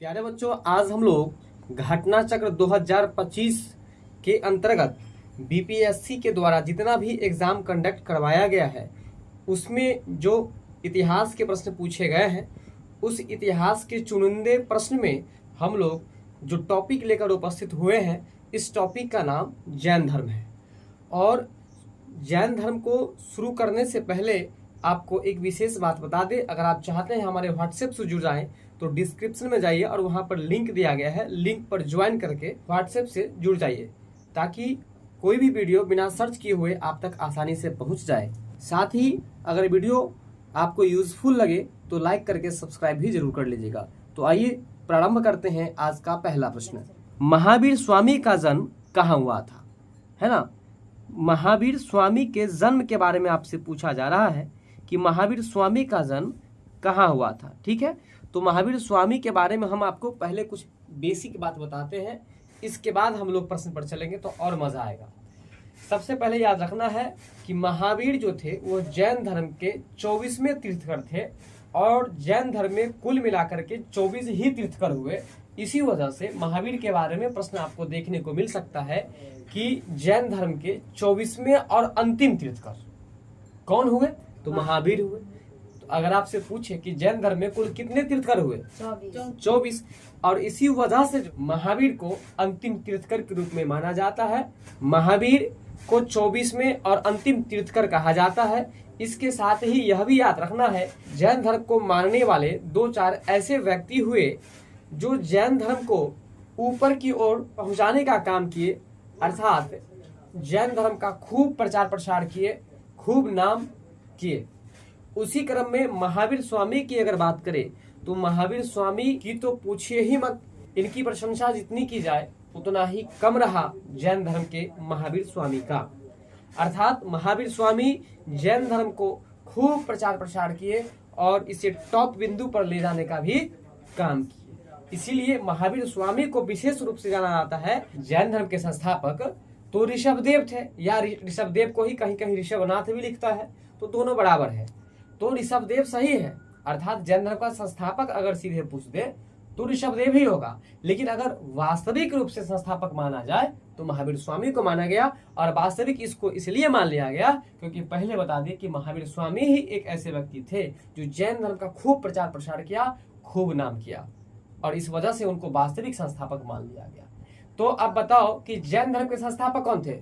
प्यारे बच्चों, आज हम लोग घटना चक्र 2025 के अंतर्गत बीपीएससी के द्वारा जितना भी एग्जाम कंडक्ट करवाया गया है उसमें जो इतिहास के प्रश्न पूछे गए हैं उस इतिहास के चुनिंदे प्रश्न में हम लोग जो टॉपिक लेकर उपस्थित हुए हैं, इस टॉपिक का नाम जैन धर्म है। और जैन धर्म को शुरू करने से पहले आपको एक विशेष बात बता दें, अगर आप चाहते हैं हमारे व्हाट्सएप से जुड़ जाएं तो डिस्क्रिप्शन में जाइए और वहां पर लिंक दिया गया है, लिंक पर ज्वाइन करके व्हाट्सएप से जुड़ जाइए ताकि कोई भी वीडियो बिना सर्च किए हुए आप तक आसानी से पहुंच जाए। साथ ही अगर वीडियो आपको यूजफुल लगे तो लाइक करके सब्सक्राइब भी जरूर कर लीजिएगा। तो आइए प्रारंभ करते हैं आज का पहला प्रश्न। महावीर स्वामी का जन्म कहाँ हुआ था, है ना। महावीर स्वामी के जन्म के बारे में आपसे पूछा जा रहा है कि महावीर स्वामी का जन्म कहाँ हुआ था। ठीक है, तो महावीर स्वामी के बारे में हम आपको पहले कुछ बेसिक बात बताते हैं, इसके बाद हम लोग प्रश्न पर चलेंगे तो और मजा आएगा। सबसे पहले याद रखना है कि महावीर जो थे वो जैन धर्म के 24वें तीर्थकर थे और जैन धर्म में कुल मिलाकर के 24 ही तीर्थकर हुए। इसी वजह से महावीर के बारे में प्रश्न आपको देखने को मिल सकता है कि जैन धर्म के 24वें और अंतिम तीर्थकर कौन हुए, तो महावीर हुए। तो अगर आपसे पूछे कि जैन धर्म में कुल कितने तीर्थकर हुए, 24, और इसी वजह से महावीर को अंतिम तीर्थकर के रूप में माना जाता है। महावीर को 24वें और अंतिम तीर्थकर कहा जाता है। इसके साथ ही यह भी याद रखना है, जैन धर्म को मानने वाले 2-4 ऐसे व्यक्ति हुए जो जैन धर्म को ऊपर की ओर पहुंचाने का काम किए, अर्थात जैन धर्म का खूब प्रचार प्रसार किए, खूब नाम किए। उसी क्रम में महावीर स्वामी की अगर बात करें तो महावीर स्वामी की तो पूछिए ही मत, इनकी प्रशंसा जितनी की जाए उतना ही कम रहा जैन धर्म के महावीर स्वामी का। अर्थात महावीर स्वामी जैन धर्म को खूब प्रचार प्रसार किए और इसे टॉप बिंदु पर ले जाने का भी काम किए। इसीलिए महावीर स्वामी को विशेष रूप से जाना जाता है जैन धर्म के संस्थापक तो ऋषभदेव थे, या ऋषभदेव को ही कहीं कहीं ऋषभनाथ भी लिखता है, तो दोनों बराबर है। तो ऋषभदेव सही है, अर्थात जैन धर्म का संस्थापक अगर सीधे पूछ दे तो ऋषभदेव ही होगा। लेकिन अगर वास्तविक रूप से संस्थापक माना जाए तो महावीर स्वामी को माना गया। और वास्तविक इसको इसलिए मान लिया गया क्योंकि पहले बता दें कि महावीर स्वामी ही एक ऐसे व्यक्ति थे जो जैन धर्म का खूब प्रचार प्रसार किया, खूब नाम किया, और इस वजह से उनको वास्तविक संस्थापक मान लिया गया। तो अब बताओ कि जैन धर्म के संस्थापक कौन थे?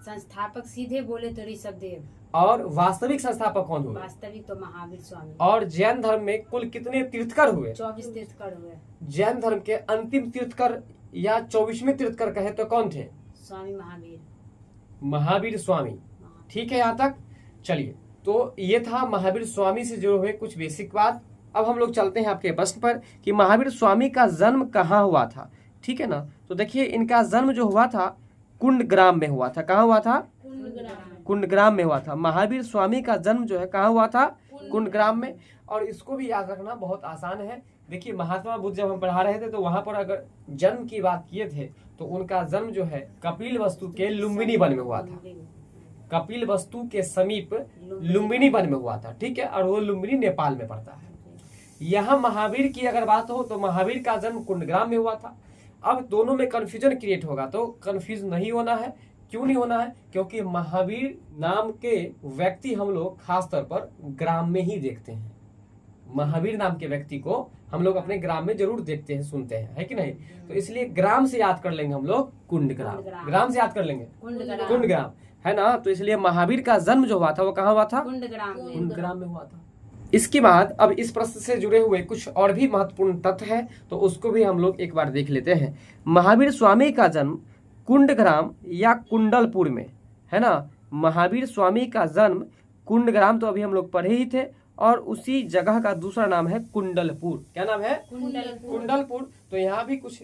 संस्थापक सीधे बोले तो ऋषभदेव। और वास्तविक संस्थापक कौन हुए? वास्तविक तो महावीर स्वामी। और जैन धर्म में कुल कितने तीर्थकर हुए? 24 तीर्थकर हुए। जैन धर्म के अंतिम तीर्थकर या 24वें तीर्थकर कहे तो कौन थे? स्वामी महावीर, महावीर स्वामी। ठीक है, यहाँ तक चलिए। तो ये था महावीर स्वामी से जुड़े हुए कुछ बेसिक बात। अब हम लोग चलते हैं आपके प्रश्न पर कि महावीर स्वामी का जन्म कहाँ हुआ था। ठीक है ना, तो देखिए इनका जन्म जो हुआ था कुंडग्राम में हुआ था। कहाँ हुआ था? कुंडग्राम में हुआ था। महावीर स्वामी का जन्म जो है कहाँ हुआ था? कुंडग्राम में। और इसको भी याद रखना बहुत आसान है। देखिए महात्मा बुद्ध जब हम पढ़ा रहे थे तो वहां पर अगर जन्म की बात किए थे तो उनका जन्म जो है कपिल वस्तु के लुम्बिनी वन में हुआ था। कपिल वस्तु के समीप लुम्बिनी वन में हुआ था। ठीक है, और वो लुम्बिनी नेपाल में पड़ता है। यहाँ महावीर की अगर बात हो तो महावीर का जन्म कुंडग्राम में हुआ था। अब दोनों में कंफ्यूजन क्रिएट होगा, तो कंफ्यूज नहीं होना है। क्यों नहीं होना है? क्योंकि महावीर नाम के व्यक्ति हम लोग खास तौर पर ग्राम में ही देखते हैं। महावीर नाम के व्यक्ति को हम लोग अपने ग्राम में जरूर देखते हैं, सुनते हैं, है कि नहीं? तो इसलिए ग्राम से याद कर लेंगे हम लोग कुंडग्राम। ग्राम से याद कर लेंगे कुंडग्राम, है ना। तो इसलिए महावीर का जन्म जो हुआ था वो कहाँ हुआ था? कुंडग्राम में हुआ था। इसके बाद अब इस प्रश्न से जुड़े हुए कुछ और भी महत्वपूर्ण तथ्य है, तो उसको भी हम लोग एक बार देख लेते हैं। महावीर स्वामी का जन्म कुंडग्राम या कुंडलपुर में, है ना। महावीर स्वामी का जन्म कुंडग्राम तो अभी हम लोग पढ़े ही थे, और उसी जगह का दूसरा नाम है कुंडलपुर। क्या नाम है? कुंडलपुर। तो यहाँ भी कुछ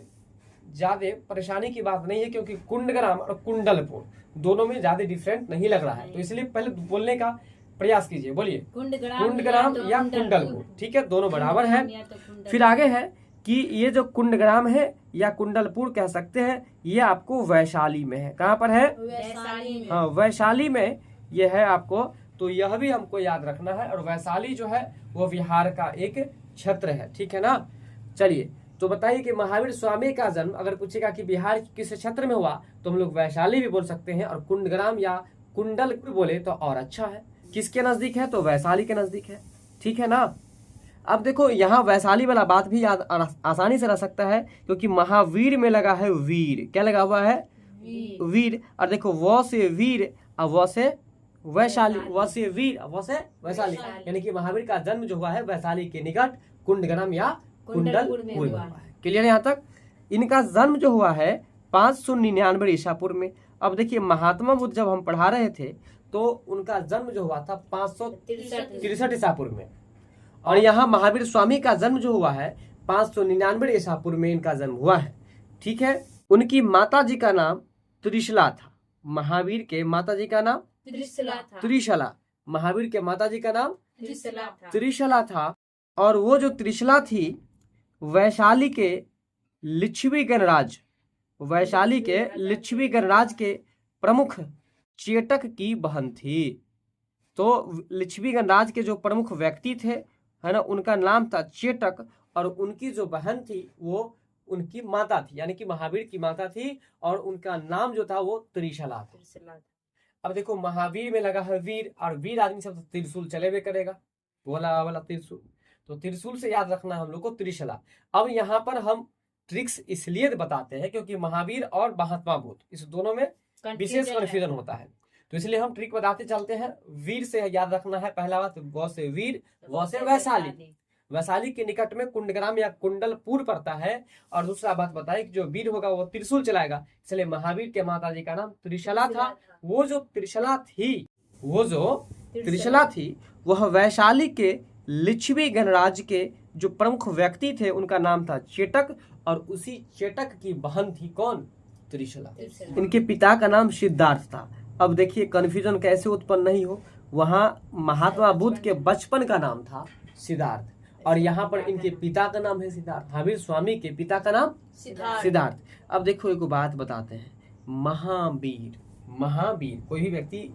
ज्यादा परेशानी की बात नहीं है क्योंकि कुंडग्राम और कुंडलपुर दोनों में ज्यादा डिफरेंट नहीं लग रहा है। तो इसलिए पहले बोलने का प्रयास कीजिए, बोलिए कुंडग्राम या कुंडलपुर। ठीक है, दोनों बराबर है। फिर आगे है कि ये जो कुंडग्राम है या कुंडलपुर कह सकते हैं, ये आपको वैशाली में है। कहाँ पर है? हाँ, वैशाली में ये है आपको। तो यह भी हमको याद रखना है। और वैशाली जो है वो बिहार का एक क्षेत्र है। ठीक है ना। चलिए, तो बताइए कि महावीर स्वामी का जन्म अगर पूछेगा कि बिहार किस क्षेत्र में हुआ तो हम लोग वैशाली भी बोल सकते हैं, और कुंडग्राम या कुंडलपुर बोले तो और अच्छा है। किसके नजदीक है? तो वैशाली के नजदीक है। ठीक है ना। अब देखो यहाँ वैशाली वाला बात भी याद आसानी से रह सकता है, क्योंकि महावीर में लगा है वीर। क्या लगा हुआ है? वीर। और देखो वो से वीर और वो से वैशाली, वो से वीर वो से वैशाली, यानी कि महावीर का जन्म जो हुआ है वैशाली के निकट कुंडग्राम या कुंडलपुर में हुआ है। क्लियर यहाँ तक? इनका जन्म जो हुआ है 599 ईसा पूर्व में। अब देखिए महात्मा बुद्ध जब हम पढ़ा रहे थे तो उनका जन्म जो हुआ था 563 ईसा पूर्व में, और यहाँ महावीर स्वामी का जन्म जो हुआ है 599 ईसा पूर्व में इनका जन्म हुआ है। ठीक है। उनकी माता जी का नाम त्रिशला था। महावीर के माता जी का नाम त्रिशला। महावीर के माता जी का नाम त्रिशला था। और वो जो त्रिशला थी वैशाली के लिच्छवी गणराज, वैशाली के लिच्छवी गणराज के प्रमुख चेटक की बहन थी। तो लिच्छवी गणराज के जो प्रमुख व्यक्ति थे, है ना, उनका नाम था चेटक, और उनकी जो बहन थी वो उनकी माता थी, यानी कि महावीर की माता थी, और उनका नाम जो था वो त्रिशला था। अब देखो महावीर में लगा है वीर, और वीर आदमी सब त्रिशूल चले हुए करेगा, वाला वाला त्रिशूल, तो त्रिशूल से याद रखना हम लोग को त्रिशला। अब यहाँ पर हम ट्रिक्स इसलिए बताते हैं क्योंकि महावीर और महात्मा बुद्ध इस दोनों में विशेष कन्फ्यूजन होता है, तो इसलिए हम ट्रिक बताते चलते हैं। वीर से याद रखना है पहला बात, वो से वीर वो से वैशाली। वैशाली के निकट में कुंडग्राम या कुंडलपुर पड़ता है। और दूसरा बात बताए कि जो वीर होगा वो त्रिशूल चलाएगा, इसलिए महावीर के माता जी का नाम त्रिशला था। वो जो त्रिशला थी वह वैशाली के लिच्छवी गणराज के जो प्रमुख व्यक्ति थे उनका नाम था चेटक, और उसी चेटक की बहन थी कौन? त्रिशला। इनके पिता का नाम सिद्धार्थ था। अब देखिए कन्फ्यूजन कैसे उत्पन्न नहीं हो, वहां महात्मा बुद्ध के बचपन का नाम था सिद्धार्थ, और यहाँ पर इनके पिता का नाम है सिद्धार्थ। महावीर स्वामी के पिता का नाम सिद्धार्थ। अब देखो एक बात बताते हैं, महावीर कोई भी व्यक्ति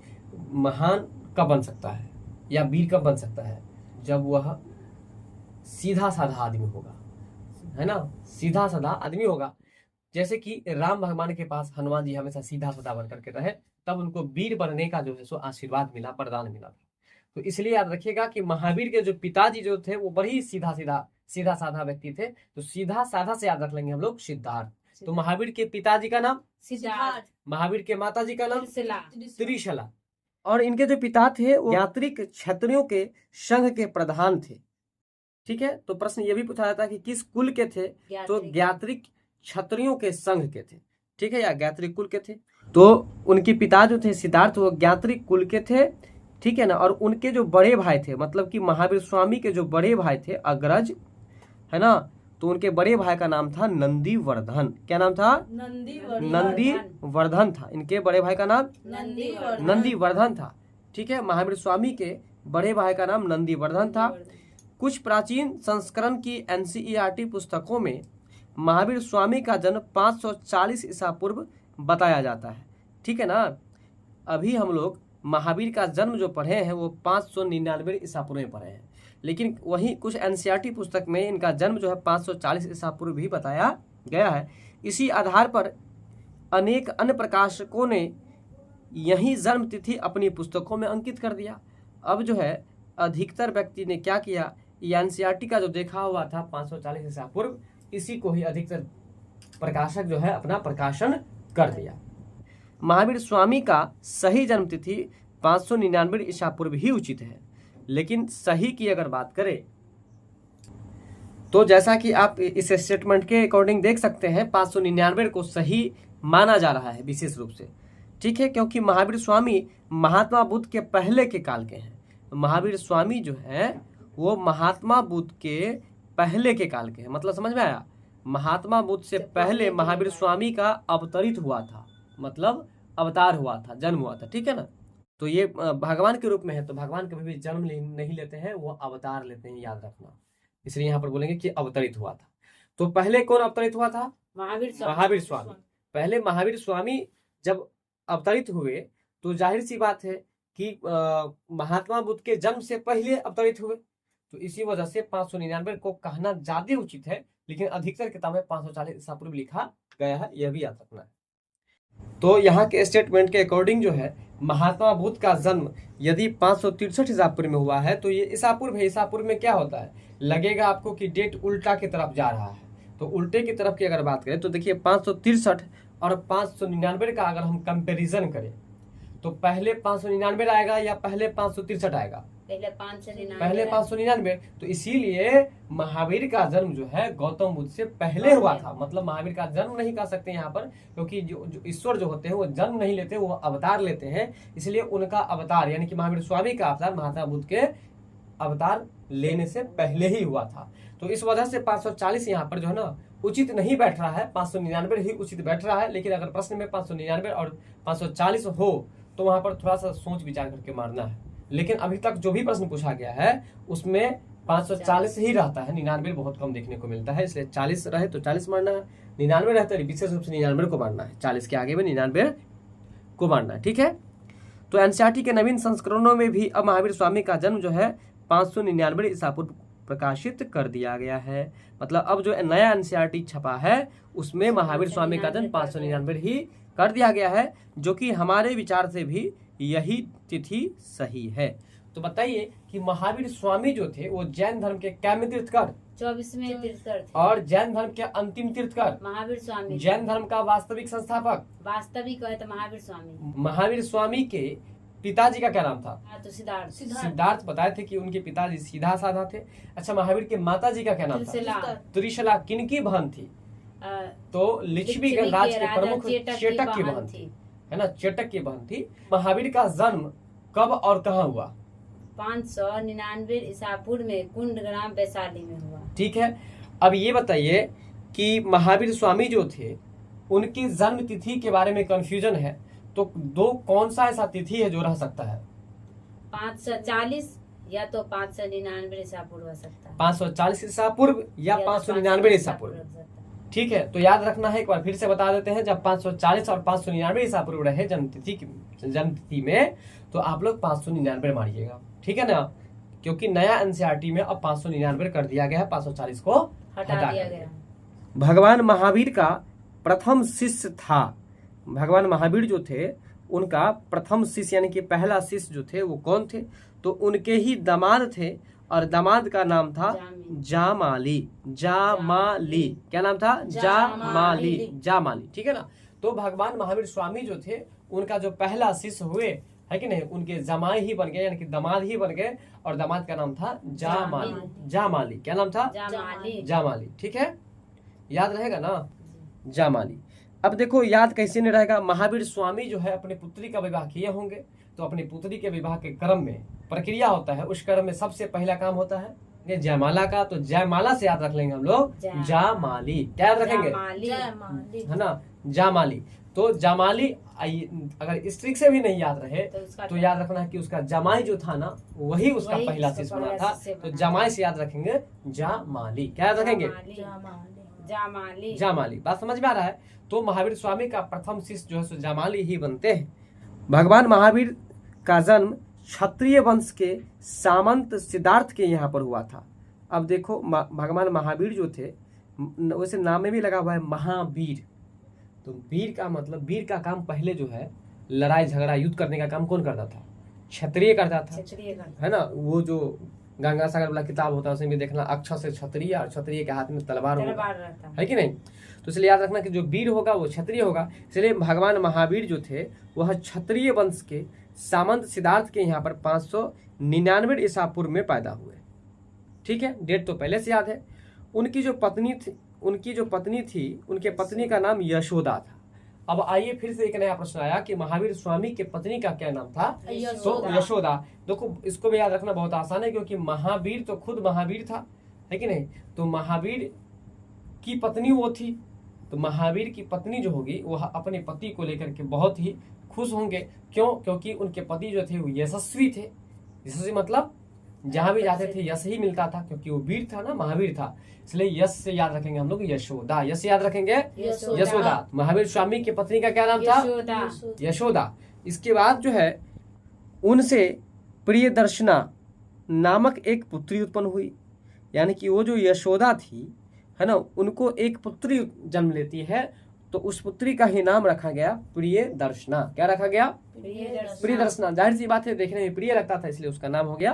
महान कब बन सकता है या वीर कब बन सकता है? जब वह सीधा साधा आदमी होगा, है ना, सीधा साधा आदमी होगा। जैसे कि राम भगवान के पास हनुमान जी हमेशा सीधा साधा बन करके रहे, तब उनको वीर बनने का जो है सो आशीर्वाद मिला, वरदान मिला। तो इसलिए याद रखिएगा कि महावीर के जो पिताजी जो थे वो बड़ी सीधा साधा व्यक्ति थे, तो सीधा साधा से याद रख लेंगे हम लोग सिद्धार्थ। तो महावीर के पिताजी का नाम सिद्धार्थ, महावीर के माताजी का नाम त्रिशला, और इनके जो पिता थे वो ज्ञात्रिक क्षत्रियों के संघ के प्रधान थे। ठीक है। तो प्रश्न ये भी पूछा जाता है कि किस कुल के थे? तो ज्ञात्रिक क्षत्रियों के संघ के थे। ठीक है, या ज्ञात्रिक कुल के थे। तो उनके पिता जो थे सिद्धार्थ वो ज्ञात्रिक कुल के थे। ठीक है ना। और उनके जो बड़े भाई थे, मतलब कि महावीर स्वामी के जो बड़े भाई थे अग्रज, है ना, तो उनके बड़े भाई का नाम था नंदीवर्धन। क्या नाम था? नंदीवर्धन था। इनके बड़े भाई का नाम नंदीवर्धन था। ठीक है। महावीर स्वामी के बड़े भाई का नाम नंदीवर्धन था। कुछ प्राचीन संस्करण की एनसीईआरटी पुस्तकों में महावीर स्वामी का जन्म 540 ईसा पूर्व बताया जाता है। ठीक है ना। अभी हम लोग महावीर का जन्म जो पढ़े हैं वो 599 ईसा पूर्व में पढ़े हैं, लेकिन वहीं कुछ एनसीईआरटी पुस्तक में इनका जन्म जो है 540 ईसा पूर्व भी बताया गया है। इसी आधार पर अनेक अन्य प्रकाशकों ने यही जन्म तिथि अपनी पुस्तकों में अंकित कर दिया। अब जो है अधिकतर व्यक्ति ने क्या किया, एनसीईआरटी का जो देखा हुआ था 540 ईसा पूर्व, इसी को ही अधिकतर प्रकाशक जो है अपना प्रकाशन कर दिया। महावीर स्वामी का सही जन्म तिथि 599 ईसा पूर्व ही उचित है, लेकिन सही की अगर बात करें तो जैसा कि आप इस स्टेटमेंट के अकॉर्डिंग देख सकते हैं 599 को सही माना जा रहा है विशेष रूप से। ठीक है, क्योंकि महावीर स्वामी महात्मा बुद्ध के पहले के काल के हैं। महावीर स्वामी जो है वो महात्मा बुद्ध के पहले के काल के हैं। मतलब समझ में आया? महात्मा बुद्ध से पहले महावीर स्वामी का अवतरित हुआ था, मतलब अवतार हुआ था, जन्म हुआ था। ठीक है ना। तो ये भगवान के रूप में है, तो भगवान कभी भी जन्म नहीं लेते हैं, वो अवतार लेते हैं, याद रखना। इसलिए यहाँ पर बोलेंगे कि अवतरित हुआ था। तो पहले कौन अवतरित हुआ था? महावीर स्वामी। पहले महावीर स्वामी जब अवतरित हुए तो जाहिर सी बात है कि महात्मा बुद्ध के जन्म से पहले अवतरित हुए, तो इसी वजह से 599 को कहना ज्यादा उचित है, लेकिन अधिकतर किताब में 540 ईसा पूर्व लिखा गया है, यह भी याद रखना है। तो यहाँ के स्टेटमेंट के अकॉर्डिंग जो है महात्मा बुद्ध का जन्म यदि 563 ईसा पूर्व में हुआ है तो ये ईसा पूर्व है। ईसा पूर्व में क्या होता है, लगेगा आपको कि डेट उल्टा की तरफ जा रहा है। तो उल्टे की तरफ की अगर बात करें तो देखिए 563 और 599 का अगर हम कंपैरिजन करें तो पहले 599 आएगा या पहले 563 आएगा? पहले 599। तो इसीलिए महावीर का जन्म जो है गौतम बुद्ध से पहले हुआ था। मतलब महावीर का जन्म नहीं कह सकते यहाँ पर, क्योंकि जो ईश्वर जो होते हैं वो जन्म नहीं लेते, वो अवतार लेते हैं। इसलिए उनका अवतार यानी कि महावीर स्वामी का अवतार महात्मा बुद्ध के अवतार लेने से पहले ही हुआ था। तो इस वजह से 540 यहाँ पर जो है ना उचित नहीं बैठ रहा है, 599 ही उचित बैठ रहा है। लेकिन अगर प्रश्न में 599 और 540 हो तो वहां पर थोड़ा सा सोच विचार करके मारना है। लेकिन अभी तक जो भी प्रश्न पूछा गया है उसमें 540 ही रहता है, 99 बहुत कम देखने को मिलता है। इसलिए 40 रहे तो 40 मारना है, 99 रहता है विशेष रूप से 99 को मारना है, 40 के आगे में 99 को मारना है। ठीक है, तो एनसीईआरटी के नवीन संस्करणों में भी अब महावीर स्वामी का जन्म जो है 599 ईसा पूर्व प्रकाशित कर दिया गया है। मतलब अब जो नया एनसीईआरटी छपा है उसमें महावीर स्वामी का जन्म 599 ही कर दिया गया है, जो कि हमारे विचार से भी यही तिथि सही है। तो बताइए कि महावीर स्वामी जो थे वो जैन धर्म के कैम तीर्थकर? 24वें तीर्थकर थे। और जैन धर्म के अंतिम तीर्थकर? महावीर स्वामी। जैन धर्म का वास्तविक संस्थापक? वास्तविक है तो महावीर स्वामी। महावीर स्वामी के पिताजी का क्या नाम था? तो सिद्धार्थ। सिद्धार्थ बताए थे कि उनके पिताजी सीधा साधा थे। अच्छा, महावीर के माता जी का क्या नाम था? त्रिशला। किनकी बहन थी? तो लिच्छवी गणराज के प्रमुख चेटक की बहन थी, है ना, चेटक की बहन थी। महावीर का जन्म कब और कहाँ हुआ? 599 ईसा पूर्व में कुंड ग्राम वैशाली में हुआ। ठीक है, अब ये बताइए कि महावीर स्वामी जो थे उनकी जन्म तिथि के बारे में कंफ्यूजन है, तो दो कौन सा ऐसा तिथि है जो रह सकता है? 540 या तो 599 ईसा पूर्व हो सकता है। 540 ईसा पूर्व या 599 ईसा पूर्व। ठीक है, तो याद रखना है, एक बार फिर से बता देते हैं। जब 540 और 599 ईसा पूर्व रहे जन्म तिथि में तो आप लोग 599 मारिएगा, ठीक है ना, क्योंकि नया एनसीईआरटी में अब 599 कर दिया गया है, 540 को हटा दिया गया। भगवान महावीर का प्रथम शिष्य था। भगवान महावीर जो थे उनका प्रथम शिष्य यानी कि पहला शिष्य जो थे वो कौन थे? तो उनके ही दामाद थे और दामाद का नाम था जामाली। जामाली, क्या नाम था? जामाली। जामाली, ठीक है ना। तो भगवान महावीर स्वामी जो थे उनका जो पहला शिष्य हुए है कि नहीं, उनके जमाई ही बन गए यानी कि दामाद ही बन गए, और दामाद का नाम था जामाली। जामाली, क्या नाम था? जामाली, ठीक है, याद रहेगा ना, जामाली। अब देखो याद कैसे नहीं रहेगा, महावीर स्वामी जो है अपनी पुत्री का विवाह किए होंगे, तो अपनी पुत्री के विवाह के क्रम में प्रक्रिया होता है, उस क्रम में सबसे पहला काम होता है ये जयमाला का। तो जयमाला से याद रख लेंगे हम लोग जामाली। क्या याद रखेंगे? है ना, जामाली। तो जामाली अगर स्त्रीक से भी नहीं याद रहे तो याद रखना है कि उसका जमाई जो था ना वही उसका पहला शिष्य बना था, तो जमाई से याद रखेंगे जामाली। क्या याद रखेंगे? जामाली। जामाली। बात समझ में आ रहा है? तो महावीर स्वामी का प्रथम शिष्य जो है सो जामाली ही बनते हैं। भगवान महावीर का जन्म क्षत्रिय वंश के सामंत सिद्धार्थ के यहाँ पर हुआ था। अब देखो भगवान महावीर जो थे वैसे नाम में भी लगा हुआ है महावीर, तो वीर का मतलब वीर का काम पहले जो है लड़ाई झगड़ा युद्ध करने का काम कौन करता था? क्षत्रिय करता था, है ना। वो जो गंगा सागर वाला किताब होता है उसमें भी देखना अक्षर से क्षत्रिय और क्षत्रिय के हाथ में तलवार होगा, है कि नहीं। तो इसलिए याद रखना कि जो वीर होगा वो क्षत्रिय होगा। इसलिए भगवान महावीर जो थे वह क्षत्रिय वंश के सामंत सिद्धार्थ के यहाँ पर 599 ईसा पूर्व में पैदा हुए। ठीक है, डेट तो पहले से याद है। उनकी जो पत्नी थी उनके पत्नी का नाम यशोदा था। अब आइए फिर से एक नया प्रश्न आया कि महावीर स्वामी के पत्नी का क्या नाम था? तो यशोदा। देखो इसको भी याद रखना बहुत आसान है, क्योंकि महावीर तो खुद महावीर था, है कि नहीं। तो महावीर की पत्नी वो थी, तो महावीर की पत्नी जो होगी वह अपने पति को लेकर के बहुत ही खुश होंगे। क्यों? क्योंकि उनके पति जो थे वो यशस्वी थे। यशस्वी मतलब जहां भी जाते थे यश ही मिलता था, क्योंकि वो वीर था ना, महावीर था। इसलिए यश से याद रखेंगे हम लोग यशोदा। यश याद रखेंगे यशोदा। महावीर स्वामी की पत्नी का क्या नाम था? यशोदा। इसके बाद जो है उनसे प्रियदर्शना नामक एक पुत्री उत्पन्न हुई, यानी कि वो जो यशोदा थी, है ना, उनको एक पुत्री जन्म लेती है, तो उस पुत्री का ही नाम रखा गया प्रियदर्शना। क्या रखा गया? प्रियदर्शना। जाहिर सी बात है, देखने में प्रिय लगता था इसलिए उसका नाम हो गया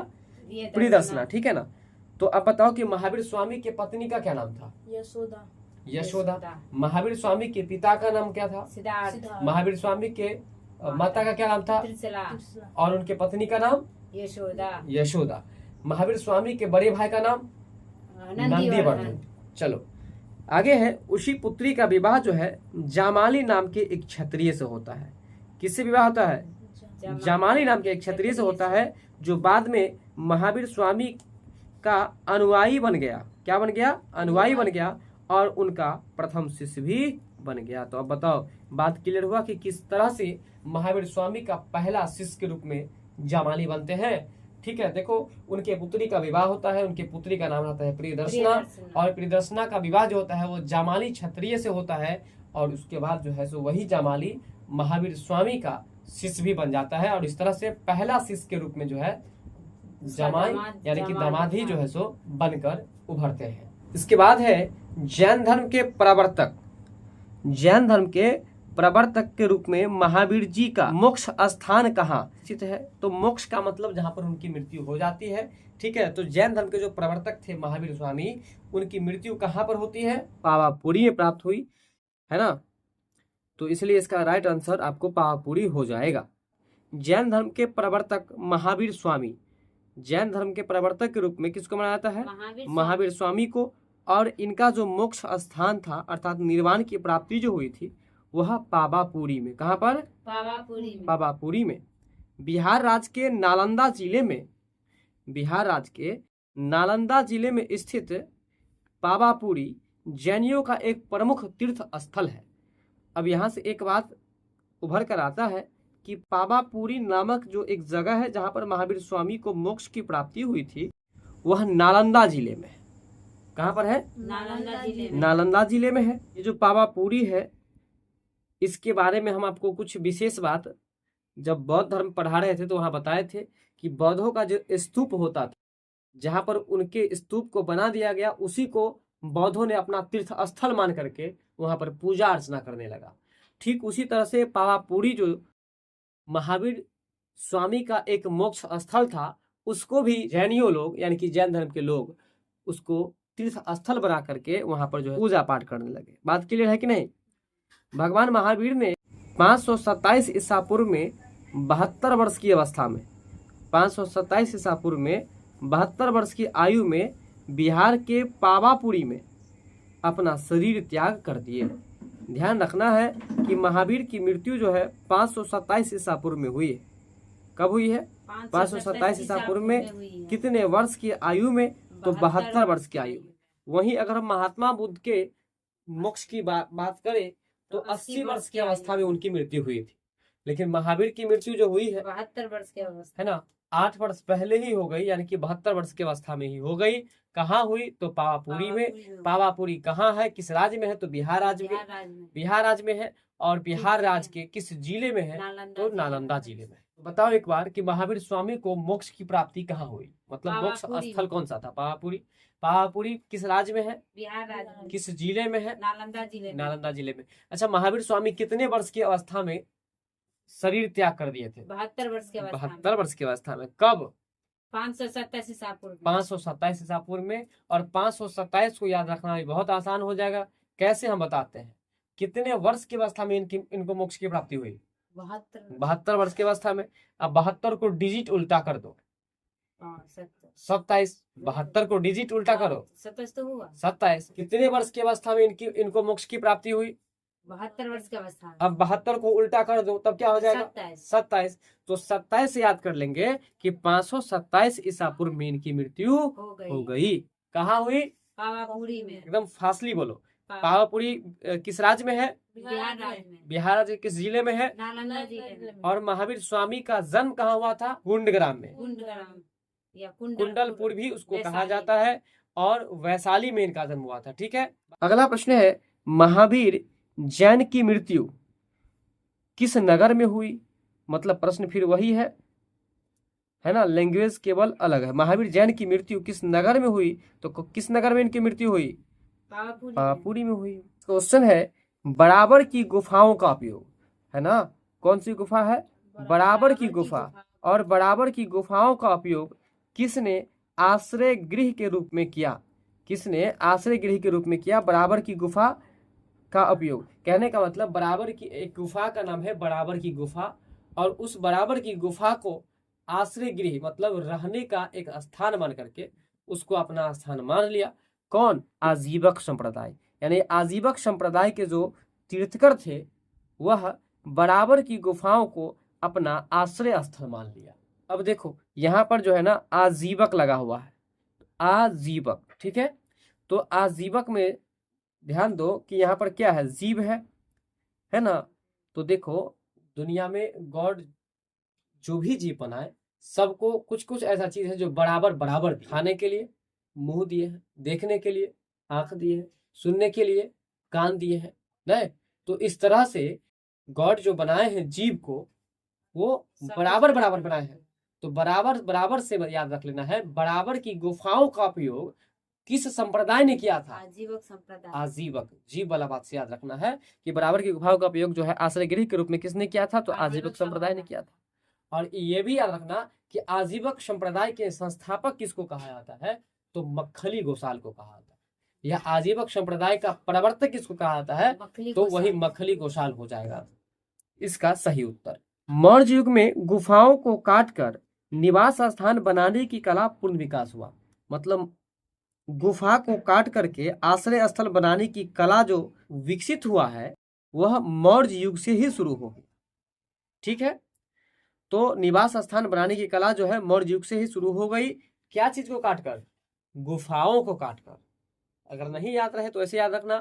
प्रियदर्शना। ठीक है ना। तो अब बताओ कि महावीर स्वामी के पत्नी का क्या नाम था? यशोदा। यशोदा। महावीर स्वामी के पिता का नाम क्या था? सिद्धार्थ। महावीर स्वामी के माता का क्या नाम था? त्रिशला। और उनके पत्नी का नाम? यशोदा। यशोदा। महावीर स्वामी के बड़े भाई का नाम? नंदीवर्धन। चलो आगे है, उसी पुत्री का विवाह जो है जामाली नाम के एक क्षत्रिय से होता है। किससे विवाह होता है? जामाली नाम के एक क्षत्रिय से होता है, जो बाद में महावीर स्वामी का अनुयायी बन गया। क्या बन गया? अनुयायी बन गया, और उनका प्रथम शिष्य भी बन गया। तो अब बताओ, बात क्लियर हुआ कि किस तरह से महावीर स्वामी का पहला शिष्य के रूप में जामाली बनते हैं। ठीक है, देखो उनके पुत्री का विवाह होता है, उनके पुत्री का नाम रहता है प्रियदर्शना, और प्रियदर्शना का विवाह जो होता है वो जामाली क्षत्रिय से होता है, और उसके बाद जो है सो वही जामाली महावीर स्वामी का शिष्य भी बन जाता है, और इस तरह से पहला शिष्य के रूप में जो है जमाई यानी कि दामाद ही जो है सो बनकर उभरते हैं। इसके बाद है जैन धर्म के प्रवर्तक। जैन धर्म के प्रवर्तक के रूप में महावीर जी का मोक्ष स्थान कहाँ स्थित है? तो मोक्ष का मतलब जहाँ पर उनकी मृत्यु हो जाती है। ठीक है, तो जैन धर्म के जो प्रवर्तक थे महावीर स्वामी, उनकी मृत्यु कहाँ पर होती है? पावापुरी में प्राप्त हुई, है ना। तो इसलिए इसका राइट आंसर आपको पावापुरी हो जाएगा। जैन धर्म के प्रवर्तक महावीर स्वामी, जैन धर्म के प्रवर्तक के रूप में किसको माना जाता है? महावीर स्वामी को। और इनका जो मोक्ष स्थान था अर्थात निर्वाण की प्राप्ति जो हुई थी वह पावापुरी में। कहाँ पर? पावापुरी में। पावापुरी में। बिहार राज्य के नालंदा जिले में, बिहार राज्य के नालंदा जिले में स्थित पावापुरी जैनियों का एक प्रमुख तीर्थ स्थल है। अब यहाँ से एक बात उभर कर आता है कि पावापुरी नामक जो एक जगह है जहाँ पर महावीर स्वामी को मोक्ष की प्राप्ति हुई थी, वह नालंदा जिले में है। कहाँ पर है? नालंदा जिले में। नालंदा जिले में है। ये जो पावापुरी है, इसके बारे में हम आपको कुछ विशेष बात जब बौद्ध धर्म पढ़ा रहे थे तो वहाँ बताए थे कि बौद्धों का जो स्तूप होता था, जहाँ पर उनके स्तूप को बना दिया गया, उसी को बौद्धों ने अपना तीर्थ स्थल मान करके वहाँ पर पूजा अर्चना करने लगा। ठीक उसी तरह से पावापुरी जो महावीर स्वामी का एक मोक्ष स्थल था, उसको भी जैनियों लोग यानी कि जैन धर्म के लोग उसको तीर्थ स्थल बना करके वहां पर जो है पूजा पाठ करने लगे। बात क्लियर है कि नहीं? भगवान महावीर ने 527 ईसा पूर्व में 72 वर्ष की अवस्था में, 527 ईसा पूर्व में 72 वर्ष की आयु में बिहार के पावापुरी में अपना शरीर त्याग कर दिए। ध्यान रखना है कि महावीर की मृत्यु जो है 527 ईसा पूर्व में हुई है। कब हुई है? 527 ईसा पूर्व में। कितने वर्ष की आयु में? तो 72 वर्ष की आयु में। वहीं अगर हम महात्मा बुद्ध के मोक्ष की बात करें तो 80 वर्ष की अवस्था में उनकी मृत्यु हुई थी, लेकिन महावीर की मृत्यु जो हुई है 72 वर्ष की अवस्था, है ना, 8 वर्ष पहले ही हो गई, यानी कि 72 वर्ष की अवस्था में ही हो गई। कहाँ हुई? तो पावापुरी में। पावापुरी कहाँ है, किस राज्य में है? तो बिहार राज्य में। बिहार राज्य में है। और बिहार राज्य के किस जिले में है? तो नालंदा जिले में। बताओ एक बार कि महावीर स्वामी को मोक्ष की प्राप्ति कहाँ हुई, मतलब मोक्ष स्थल कौन सा था? पावापुरी। पावापुरी किस राज्य में है? बिहार राज्य में। किस जिले में है? नालंदा जिले में। नालंदा जिले में। अच्छा, महावीर स्वामी कितने वर्ष की अवस्था में शरीर त्याग कर दिए थे? 72 वर्ष की अवस्था में। 72 वर्ष की अवस्था में। कब? 527 ईसा पूर्व में। 527 ईसा पूर्व में। और 527 को याद रखना भी बहुत आसान हो जाएगा। कैसे हम बताते हैं? कितने वर्ष की अवस्था में इनको मोक्ष की प्राप्ति हुई? 72 वर्ष की अवस्था में। अब 72 को डिजिट उल्टा कर दो। 27। 72 को डिजिट उल्टा करो। 27 तो हुआ। 27। कितने वर्ष की अवस्था में इनको मोक्ष की प्राप्ति हुई? 72 वर्ष की अवस्था में। अब 72 को उल्टा कर दो, तब क्या हो जाएगा? 27। तो 27 से याद कर लेंगे कि 527 ईसा पूर्व में इनकी मृत्यु हो गई। कहाँ हुई? पावापुरी में। एकदम फासली बोलो। पावापुरी किस राज्य में है? बिहार राज्य में। बिहार राज्य किस जिले में है? नालंदा जिले में। और महावीर स्वामी का जन्म कहाँ हुआ था? कुंडग्राम में। कुंडग्राम या कुंडलपुर भी उसको कहा जाता है, और वैशाली में इनका जन्म हुआ था। ठीक है, अगला प्रश्न है, महावीर जैन की मृत्यु किस नगर में हुई? मतलब प्रश्न फिर वही है ना, लैंग्वेज केवल अलग है। महावीर जैन की मृत्यु किस नगर में हुई? तो किस नगर में इनकी मृत्यु हुई? पावापुरी पावापुरी में हुई। क्वेश्चन है बराबर की गुफाओं का उपयोग, है ना, कौन सी गुफा है, बराबर की गुफा। और बराबर की गुफाओं का उपयोग किसने आश्रय गृह के रूप में किया, किसने आश्रय गृह के रूप में किया बराबर की गुफा का उपयोग। कहने का मतलब बराबर की एक गुफा का नाम है बराबर की गुफा, और उस बराबर की गुफा को आश्रय गृह मतलब रहने का एक स्थान मान करके उसको अपना स्थान मान लिया। कौन, आजीवक संप्रदाय, यानी आजीवक संप्रदाय के जो तीर्थकर थे वह बराबर की गुफाओं को अपना आश्रय स्थल मान लिया। अब देखो यहाँ पर जो है ना आजीवक लगा हुआ है, आजीवक, ठीक है। तो आजीवक में ध्यान दो कि यहाँ पर क्या है, जीव है ना। तो देखो दुनिया में गॉड जो भी जीव बनाए सबको कुछ कुछ ऐसा चीज है जो बराबर बराबर दिए। खाने के लिए मुंह दिए हैं, देखने के लिए आंख दिए हैं, सुनने के लिए कान दिए हैं, नहीं। तो इस तरह से गॉड जो बनाए हैं जीव को वो बराबर बराबर बनाए हैं। तो बराबर बराबर से याद रख लेना है, बराबर की गुफाओं का उपयोग किस संप्रदाय ने किया था, आजीवक संप्रदाय। आजीवक, जीव वाला बात से याद रखना है कि बराबर की गुफाओं का उपयोग जो है आश्रय गृह के रूप में किसने किया था, तो आजीवक संप्रदाय ने किया था। और ये भी याद रखना कि आजीवक संप्रदाय के संस्थापक किसको कहा जाता है, तो मक्खली गोसाल को कहा जाता है। या आजीवक संप्रदाय का प्रवर्तक किसको कहा जाता है, तो वही मक्खली गोसाल हो जाएगा इसका सही उत्तर। मौर्य युग में गुफाओं को काटकर निवास स्थान बनाने की कला पूर्ण विकास हुआ। मतलब गुफा को काट करके आश्रय स्थल बनाने की कला जो विकसित हुआ है वह मौर्य युग से ही शुरू हो गई, ठीक है। तो निवास स्थान बनाने की कला जो है मौर्य युग से ही शुरू हो गई। क्या चीज को काटकर, गुफाओं को काटकर। अगर नहीं याद रहे तो ऐसे याद रखना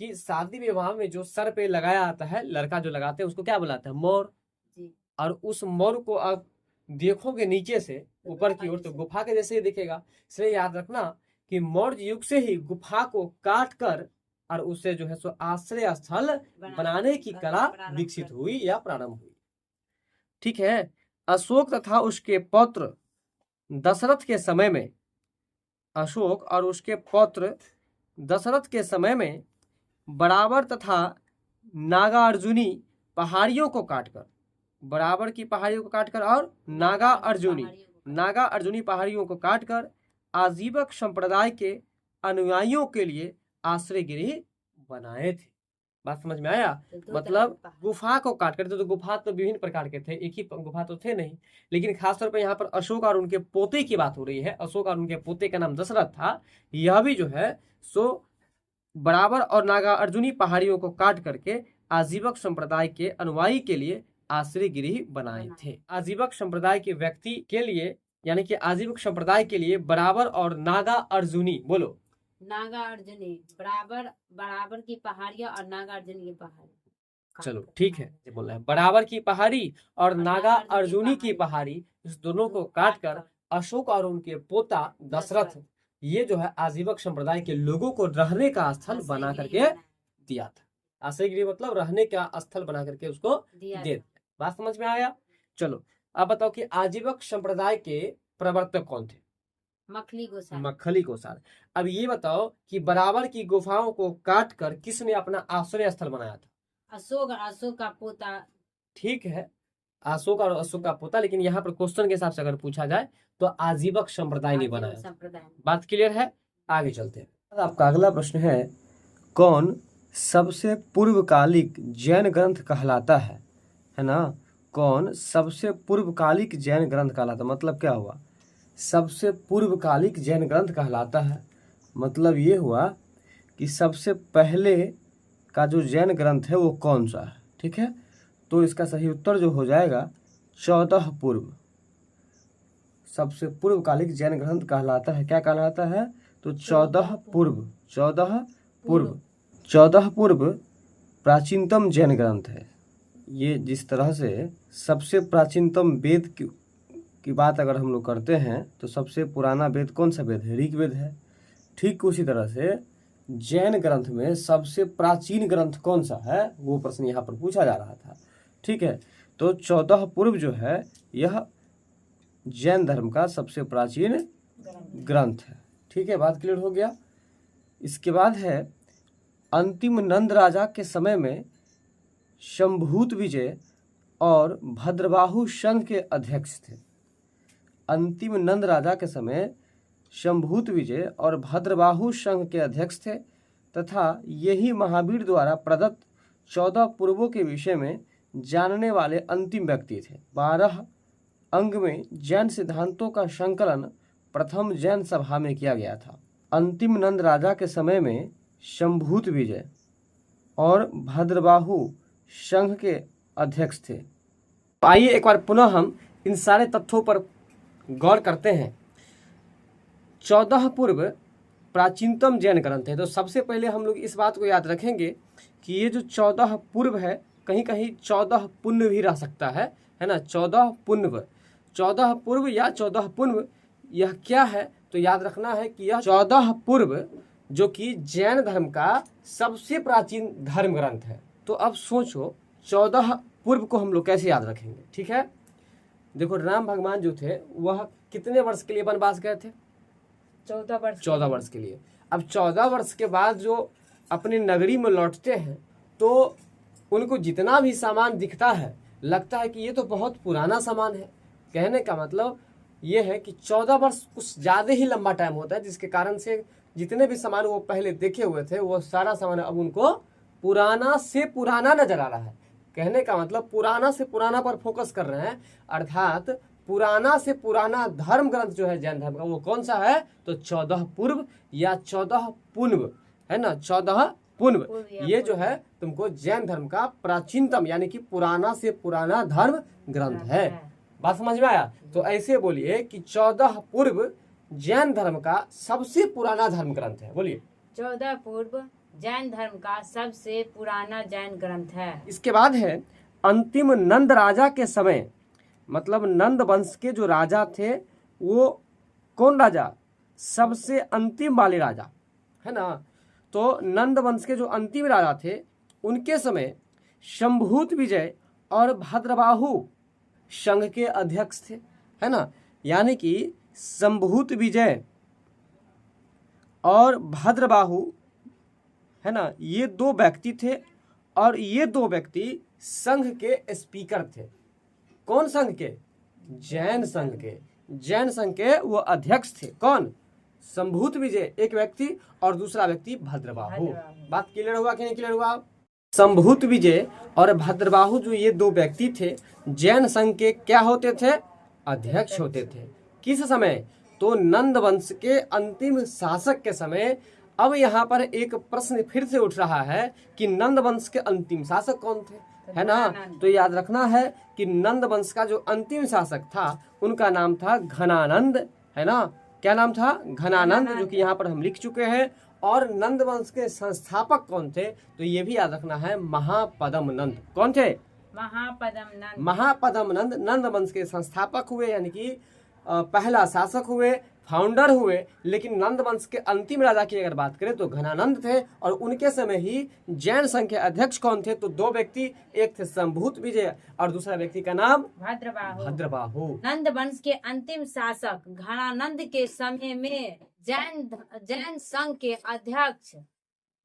कि शादी विवाह में जो सर पे लगाया जाता है, लड़का जो लगाते हैं उसको क्या बुलाते हैं, मोर। और उस मोर को आप देखोगे नीचे से ऊपर की ओर तो गुफा के जैसे ही दिखेगा। इसलिए याद रखना कि मौर्य युग से ही गुफा को काट कर और उससे जो है सो आश्रय स्थल बनाने की कला विकसित हुई या प्रारंभ हुई, ठीक है। अशोक तथा उसके पौत्र दशरथ के समय में, अशोक और उसके पौत्र दशरथ के समय में बराबर तथा नागार्जुनी पहाड़ियों को काटकर, बराबर की पहाड़ियों को काटकर और नागा अर्जुनी पहाड़ियों को काटकर आजीवक संप्रदाय के अनुयायियों के लिए आश्रय गृह बनाए थे। बात समझ में आया। मतलब गुफा को काटकर, तो गुफा तो विभिन्न प्रकार के थे, एक ही गुफा तो थे नहीं, लेकिन खासतौर पर यहाँ पर अशोक और उनके पोते की बात हो रही है। अशोक और उनके पोते का नाम दशरथ था। यह भी जो है सो बराबर और नागा अर्जुनी पहाड़ियों को काट करके आजीवक संप्रदाय के अनुयायी के लिए आश्रय गृह बनाए थे। आजीवक संप्रदाय के व्यक्ति के लिए यानी कि आजीवक संप्रदाय के लिए बराबर और नागा अर्जुनी, बोलो नागा अर्जुनी, बराबर की पहाड़ियां और नागा अर्जुनी की पहाड़ी। चलो ठीक है, बोल रहे हैं बराबर की पहाड़ी और नागा अर्जुनी की पहाड़ी, इस दोनों को काटकर अशोक और उनके पोता दशरथ ये जो है आजीवक संप्रदाय के लोगों को रहने का स्थल बना करके दिया था। आश्रय गृह मतलब रहने का स्थल बना करके उसको दे। बात समझ में आया। चलो अब बताओ कि आजीवक संप्रदाय के प्रवर्तक कौन थे, मक्खली गोसाल। अब ये बताओ कि बराबर की गुफाओं को काटकर किसने अपना आश्रय स्थल बनाया था, अशोक का पोता, ठीक है, अशोक और अशोक का पोता। लेकिन यहाँ पर क्वेश्चन के हिसाब से अगर पूछा जाए तो आजीवक संप्रदाय नहीं बनाया। बात क्लियर है, आगे चलते हैं। आपका अगला प्रश्न है कौन सबसे पूर्वकालिक जैन ग्रंथ कहलाता है ना। कौन सबसे पूर्वकालिक जैन ग्रंथ कहलाता, मतलब क्या हुआ, सबसे पूर्वकालिक जैन ग्रंथ कहलाता है, मतलब ये हुआ कि सबसे पहले का जो जैन ग्रंथ है वो कौन सा है, ठीक है। तो इसका सही उत्तर जो हो जाएगा 14 पूर्व, सबसे पूर्वकालिक जैन ग्रंथ कहलाता है। क्या कहलाता है, तो 14 पूर्व, 14 पूर्व प्राचीनतम जैन ग्रंथ है। ये जिस तरह से सबसे प्राचीनतम वेद की बात अगर हम लोग करते हैं तो सबसे पुराना वेद कौन सा वेद है, ऋग्वेद है। ठीक उसी तरह से जैन ग्रंथ में सबसे प्राचीन ग्रंथ कौन सा है वो प्रश्न यहाँ पर पूछा जा रहा था, ठीक है। तो 14 पूर्व जो है यह जैन धर्म का सबसे प्राचीन ग्रंथ है, ठीक है। बात क्लियर हो गया। इसके बाद है अंतिम नंद राजा के समय में शंभूत विजय और भद्रबाहु संघ के अध्यक्ष थे। अंतिम नंद राजा के समय शंभूत विजय और भद्रबाहु संघ के अध्यक्ष थे तथा यही महावीर द्वारा प्रदत्त 14 पूर्वों के विषय में जानने वाले अंतिम व्यक्ति थे। 12 अंग में जैन सिद्धांतों का संकलन प्रथम जैन सभा में किया गया था। अंतिम नंद राजा के समय में शंभूत विजय और भद्रबाहु संघ के अध्यक्ष थे। आइए एक बार पुनः हम इन सारे तथ्यों पर गौर करते हैं। 14 पूर्व प्राचीनतम जैन ग्रंथ है। तो सबसे पहले हम लोग इस बात को याद रखेंगे कि ये जो 14 पूर्व है, कहीं कहीं 14 पुण्य भी रह सकता है ना। 14 पुण्य, 14 पूर्व या 14 पुण्य, यह क्या है? तो याद रखना है कि यह 14 पूर्व जो कि जैन धर्म का सबसे प्राचीन धर्म ग्रंथ है। तो अब सोचो 14 पूर्व को हम लोग कैसे याद रखेंगे। ठीक है, देखो राम भगवान जो थे वह कितने वर्ष के लिए वनवास गए थे? 14 वर्ष के लिए। अब 14 वर्ष के बाद जो अपनी नगरी में लौटते हैं तो उनको जितना भी सामान दिखता है लगता है कि ये तो बहुत पुराना सामान है। कहने का मतलब ये है कि 14 वर्ष कुछ ज़्यादा ही लंबा टाइम होता है, जिसके कारण से जितने भी सामान वो पहले देखे हुए थे वो सारा सामान अब उनको पुराना से पुराना नजर आ रहा है। कहने का मतलब पुराना से पुराना पर फोकस कर रहे हैं, अर्थात पुराना से पुराना धर्म ग्रंथ जो है जैन धर्म का वो कौन सा है? तो 14 पूर्व या 14 पुण्व है ना। 14 पुण्व ये जो है तुमको जैन धर्म का प्राचीनतम यानी कि पुराना से पुराना धर्म ग्रंथ है। बात समझ में आया? तो ऐसे बोलिए कि 14 पूर्व जैन धर्म का सबसे पुराना धर्म ग्रंथ है। बोलिए 14 पूर्व जैन धर्म का सबसे पुराना जैन ग्रंथ है। इसके बाद है अंतिम नंद राजा के समय, मतलब नंद वंश के जो राजा थे वो कौन राजा? सबसे अंतिम वाले राजा है ना। तो नंद वंश के जो अंतिम राजा थे उनके समय शंभूत विजय और भद्रबाहु संघ के अध्यक्ष थे, है ना। यानी कि शंभूत विजय और भद्रबाहु है ना, ये दो व्यक्ति थे और ये दो व्यक्ति संघ के स्पीकर थे। कौन संघ के? जैन संघ के। जैन संघ के वो अध्यक्ष थे। कौन? शंभूत विजय एक व्यक्ति और दूसरा व्यक्ति भद्रबाहु। बात क्लियर हुआ कि नहीं क्लियर हुआ? शंभूत विजय और भद्रबाहु जो ये दो व्यक्ति थे जैन संघ के क्या होते थे? अध्यक्ष होते थे। किस समय? तो नंद वंश के अंतिम शासक के समय। अब यहाँ पर एक प्रश्न फिर से उठ रहा है कि नंद वंश के अंतिम शासक कौन थे, है ना। तो याद रखना है कि नंद वंश का जो अंतिम शासक था उनका नाम था घनानंद, है ना। क्या नाम था? घनानंद, जो कि यहाँ पर हम लिख चुके हैं। और नंद वंश के संस्थापक कौन थे? तो ये भी याद रखना है, महापद्म नंद। कौन थे? महापद्म नंद। महापद्म नंद नंद वंश के संस्थापक हुए, यानी कि पहला शासक हुए, फाउंडर हुए। लेकिन नंद वंश के अंतिम राजा की अगर बात करें तो घनानंद थे और उनके समय ही जैन संघ के अध्यक्ष कौन थे? तो दो व्यक्ति, एक थे शंभूत विजय और दूसरा व्यक्ति का नाम भद्रबाहु। नंद वंश के अंतिम शासक घनानंद के समय में जैन संघ के अध्यक्ष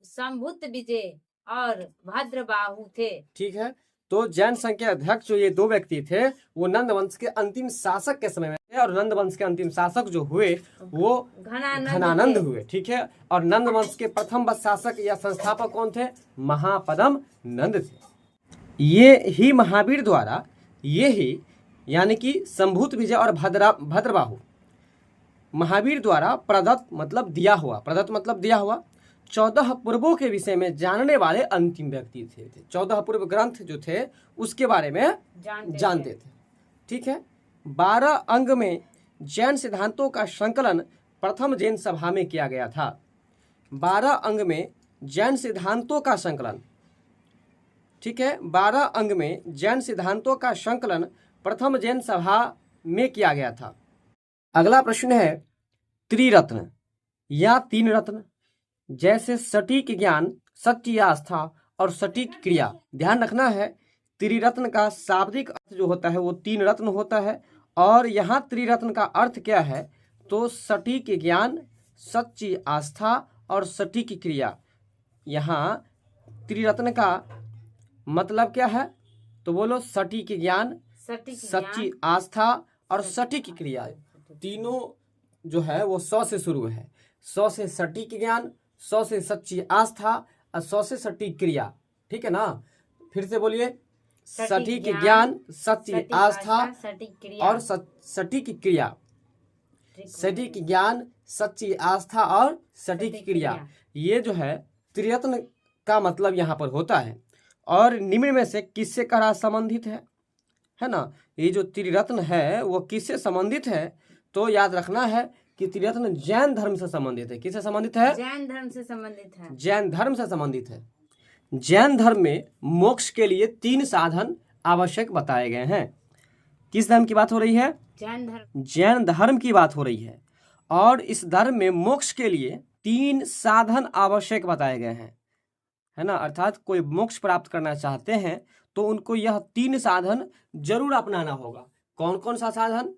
शंभूत विजय और भद्रबाहु थे। ठीक है, तो जैन संघ के अध्यक्ष जो ये दो व्यक्ति थे वो नंद वंश के अंतिम शासक के समय में थे और नंद वंश के अंतिम शासक जो हुए वो घनानंद हुए। ठीक है, और नंद वंश के प्रथम शासक या संस्थापक कौन थे? महापद्म नंद थे। ये ही महावीर द्वारा, ये ही यानी कि शंभूत विजय और भद्रबाहु महावीर द्वारा प्रदत्त मतलब दिया हुआ, प्रदत्त मतलब दिया हुआ 14 पूर्वों के विषय में जानने वाले अंतिम व्यक्ति थे। 14 पूर्व ग्रंथ जो थे उसके बारे में जानते थे। ठीक है, 12 अंग में जैन सिद्धांतों का संकलन प्रथम जैन सभा में किया गया था। 12 अंग में जैन सिद्धांतों का संकलन, ठीक है, 12 अंग में जैन सिद्धांतों का संकलन प्रथम जैन सभा में किया गया था। अगला प्रश्न है त्रिरत्न या तीन रत्न, जैसे सटीक ज्ञान, सच्ची आस्था और सटीक क्रिया। ध्यान रखना है त्रिरत्न का शाब्दिक अर्थ जो होता है वो तीन रत्न होता है और यहाँ त्रिरत्न का अर्थ क्या है? तो सटीक ज्ञान, सच्ची आस्था और सटीक क्रिया। यहाँ त्रिरत्न का मतलब क्या है? तो बोलो सटीक ज्ञान, सच्ची आस्था और सटीक क्रिया। तीनों जो है वो 100 से शुरू है। 100 से सटीक ज्ञान, 100 से सच्ची आस्था और 100 से सटीक क्रिया। ठीक है ना? फिर से बोलिए, सटीक ज्ञान, सच्ची आस्था और सटीक क्रिया। सटीक ज्ञान, सच्ची आस्था और सटीक क्रिया, ये जो है त्रिरत्न का मतलब यहाँ पर होता है। और निम्न में से किससे करा संबंधित है ना? ये जो त्रिरत्न है वो किससे संबंधित है? तो याद रखना है कि त्रिरत्न जैन धर्म से संबंधित है। किससे संबंधित है? जैन धर्म से संबंधित है। जैन धर्म से संबंधित है। जैन धर्म में मोक्ष के लिए 3 साधन आवश्यक बताए गए हैं। किस धर्म की बात हो रही है? जैन धर्म। जैन धर्म की बात हो रही है। और इस धर्म में मोक्ष के लिए 3 साधन आवश्यक बताए गए हैं, है ना? अर्थात कोई मोक्ष प्राप्त करना चाहते हैं तो उनको यह 3 साधन जरूर अपनाना होगा। कौन कौन सा साधन?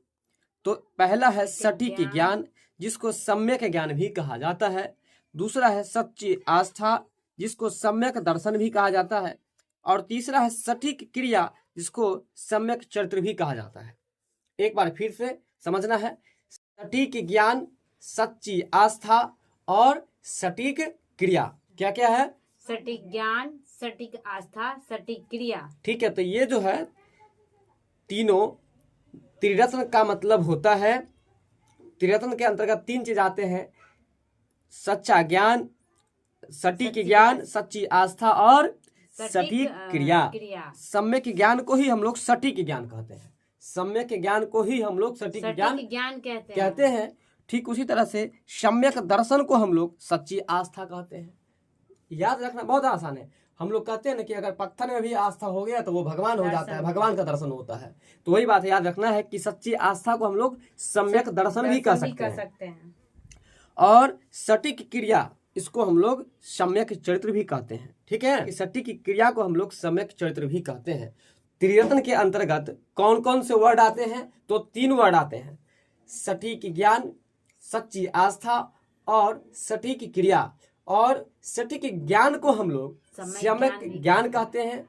तो पहला है सटीक ज्ञान, जिसको सम्यक ज्ञान भी कहा जाता है। दूसरा है सच्ची आस्था, जिसको सम्यक दर्शन भी कहा जाता है। और तीसरा है सटीक क्रिया, जिसको सम्यक चरित्र भी कहा जाता है। एक बार फिर से समझना है, सटीक ज्ञान, सच्ची आस्था और सटीक क्रिया। क्या क्या है? सटीक ज्ञान, सटीक आस्था, सटीक क्रिया। ठीक है, तो ये जो है तीनों त्रिरत्न का मतलब होता है। त्रिरत्न के अंतर्गत 3 चीज आते हैं, सच्चा ज्ञान, सटीक ज्ञान, सच्ची आस्था और सटीक क्रिया। सम्यक ज्ञान को ही हम लोग सटीक ज्ञान कहते हैं। सम्यक ज्ञान को ही हम लोग सटीक ज्ञान कहते हैं। ठीक उसी तरह से सम्यक दर्शन को हम लोग सच्ची आस्था कहते हैं। याद रखना बहुत आसान है। हम लोग कहते हैं ना कि अगर पत्थर में भी आस्था हो गया तो वो भगवान हो जाता है, भगवान का दर्शन होता है। तो वही बात है, याद रखना है कि सच्ची आस्था को हम लोग सम्यक दर्शन भी कह सकते हैं। और सटीक क्रिया, इसको हम लोग सम्यक चरित्र भी कहते हैं। ठीक है, सटीक क्रिया को हम लोग सम्यक चरित्र भी कहते हैं। त्रिरत्न के अंतर्गत कौन कौन से वर्ड आते हैं? तो 3 वर्ड आते हैं, सटीक ज्ञान, सच्ची आस्था और सटीक क्रिया। और सटीक ज्ञान को हम लोग सम्यक ज्ञान कहते हैं,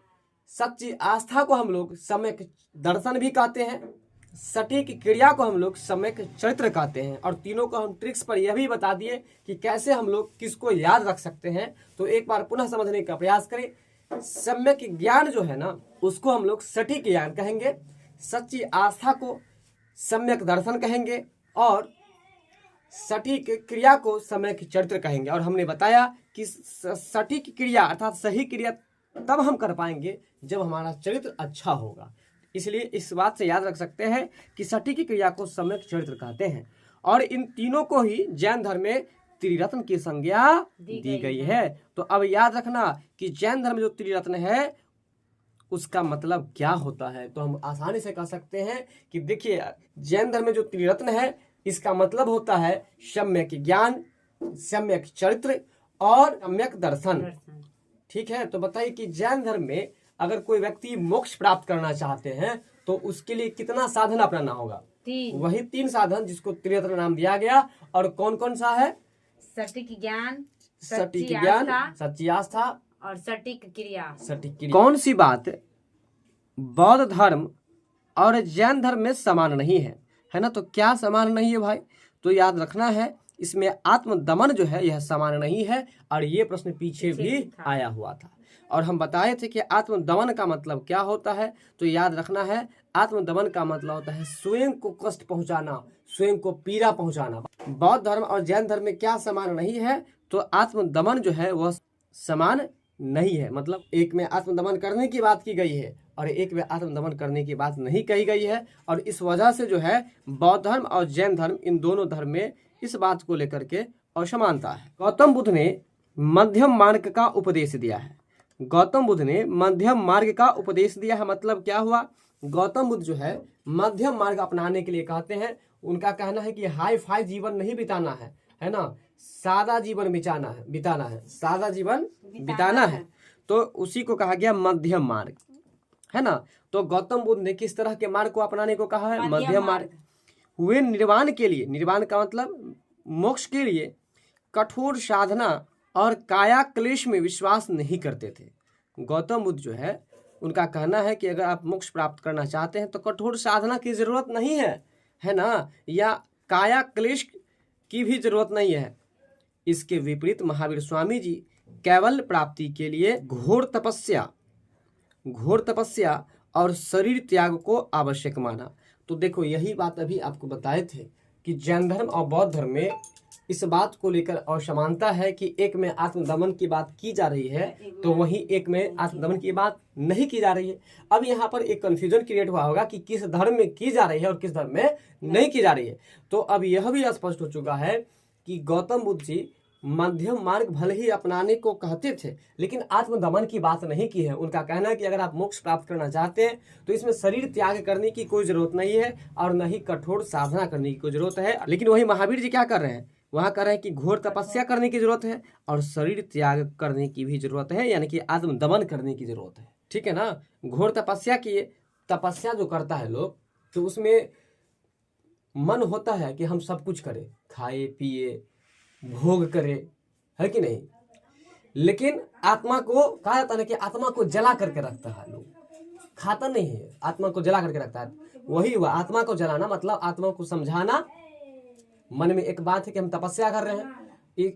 सच्ची आस्था को हम लोग सम्यक दर्शन भी कहते हैं, सटीक क्रिया को हम लोग सम्यक चरित्र कहते हैं। और तीनों को हम ट्रिक्स पर यह भी बता दिए कि कैसे हम लोग किसको याद रख सकते हैं। तो एक बार पुनः समझने का प्रयास करें। सम्यक ज्ञान जो है ना, उसको हम लोग सटीक ज्ञान कहेंगे, सच्ची आस्था को सम्यक दर्शन कहेंगे और सटीक क्रिया को सम्यक चरित्र कहेंगे। और हमने बताया कि सटीक क्रिया अर्थात सही क्रिया तब हम कर पाएंगे जब हमारा चरित्र अच्छा होगा। इसलिए इस बात से याद रख सकते हैं कि सटीक क्रिया को सम्यक चरित्र कहते हैं। और इन तीनों को ही जैन धर्म में त्रिरत्न की संज्ञा दी गई है। तो अब याद रखना कि जैन धर्म में जो त्रिरत्न है उसका मतलब क्या होता है। तो हम आसानी से कह सकते हैं कि देखिए, जैन धर्म में जो त्रिरत्न है इसका मतलब होता है सम्यक ज्ञान, सम्यक चरित्र और सम्यक दर्शन। ठीक है, तो बताइए कि जैन धर्म में अगर कोई व्यक्ति मोक्ष प्राप्त करना चाहते हैं तो उसके लिए कितना साधन अपनाना होगा? 3। वही 3 साधन जिसको त्रिरत्न नाम दिया गया। और कौन कौन सा है? सटीक ज्ञान, सच्ची आस्था और सटीक क्रिया। कौन सी बात बौद्ध धर्म और जैन धर्म में समान नहीं है ना? तो क्या समान नहीं है भाई? तो याद रखना है, इसमें आत्मदमन जो है यह समान नहीं है। और ये प्रश्न पीछे भी आया हुआ था और हम बताए थे कि आत्मदमन का मतलब क्या होता है। तो याद रखना है, आत्मदमन का मतलब होता है स्वयं को कष्ट पहुंचाना, स्वयं को पीड़ा पहुंचाना। बौद्ध धर्म और जैन धर्म में क्या समान नहीं है? तो आत्मदमन जो है वह समान नहीं है। मतलब एक में आत्मदमन करने की बात की गई है और एक में आत्मदमन करने की बात नहीं कही गई है। और इस वजह से जो है बौद्ध धर्म और जैन धर्म, इन दोनों धर्म में इस बात को लेकर के असमानता है। गौतम बुद्ध ने मध्यम मार्ग का उपदेश दिया है। गौतम बुद्ध ने मध्यम मार्ग का उपदेश दिया है। मतलब क्या हुआ? गौतम बुद्ध जो है मध्यम मार्ग अपनाने के लिए कहते हैं। उनका कहना है कि हाई फाई जीवन नहीं बिताना है ना, सादा जीवन बिताना है, सादा जीवन बिताना है। तो उसी को कहा गया मध्यम मार्ग, है ना। तो गौतम बुद्ध ने किस तरह के मार्ग को अपनाने को कहा है? मध्यम मार्ग। वे निर्वाण के लिए, निर्वाण का मतलब मोक्ष के लिए कठोर साधना और काया क्लेश में विश्वास नहीं करते थे। गौतम बुद्ध जो है उनका कहना है कि अगर आप मोक्ष प्राप्त करना चाहते हैं तो कठोर साधना की जरूरत नहीं है ना, या काया क्लेश की भी जरूरत नहीं है। इसके विपरीत महावीर स्वामी जी केवल प्राप्ति के लिए घोर तपस्या और शरीर त्याग को आवश्यक माना। तो देखो यही बात अभी आपको बताए थे कि जैन धर्म और बौद्ध धर्म में इस बात को लेकर असमानता है कि एक में आत्मदमन की बात की जा रही है तो वहीं एक में आत्मदमन की बात नहीं की जा रही है। अब यहाँ पर एक कंफ्यूजन क्रिएट हुआ होगा कि किस धर्म में की जा रही है और किस धर्म में नहीं की जा रही है। तो अब यह भी स्पष्ट हो चुका है कि गौतम बुद्ध जी मध्यम मार्ग भले ही अपनाने को कहते थे लेकिन आत्मदमन की बात नहीं की है। उनका कहना है कि अगर आप मोक्ष प्राप्त करना चाहते हैं तो इसमें शरीर त्याग करने की कोई जरूरत नहीं है और न ही कठोर साधना करने की कोई जरूरत है। लेकिन वही महावीर जी क्या कर रहे हैं, वहां कह रहे हैं कि घोर तपस्या करने की जरूरत है और शरीर त्याग करने की भी जरूरत है, यानी कि आत्मदमन करने की जरूरत है। ठीक है ना। घोर तपस्या की तपस्या जो करता है लोग तो उसमें मन होता है कि हम सब कुछ करें, खाए पिए भोग करे, है कि नहीं। लेकिन आत्मा को कहा जाता है कि आत्मा को जला करके रखता है, लोग खाता नहीं है, आत्मा को जला करके रखता है। वही हुआ आत्मा को जलाना, मतलब आत्मा को समझाना। मन में एक बात है कि हम तपस्या कर रहे हैं,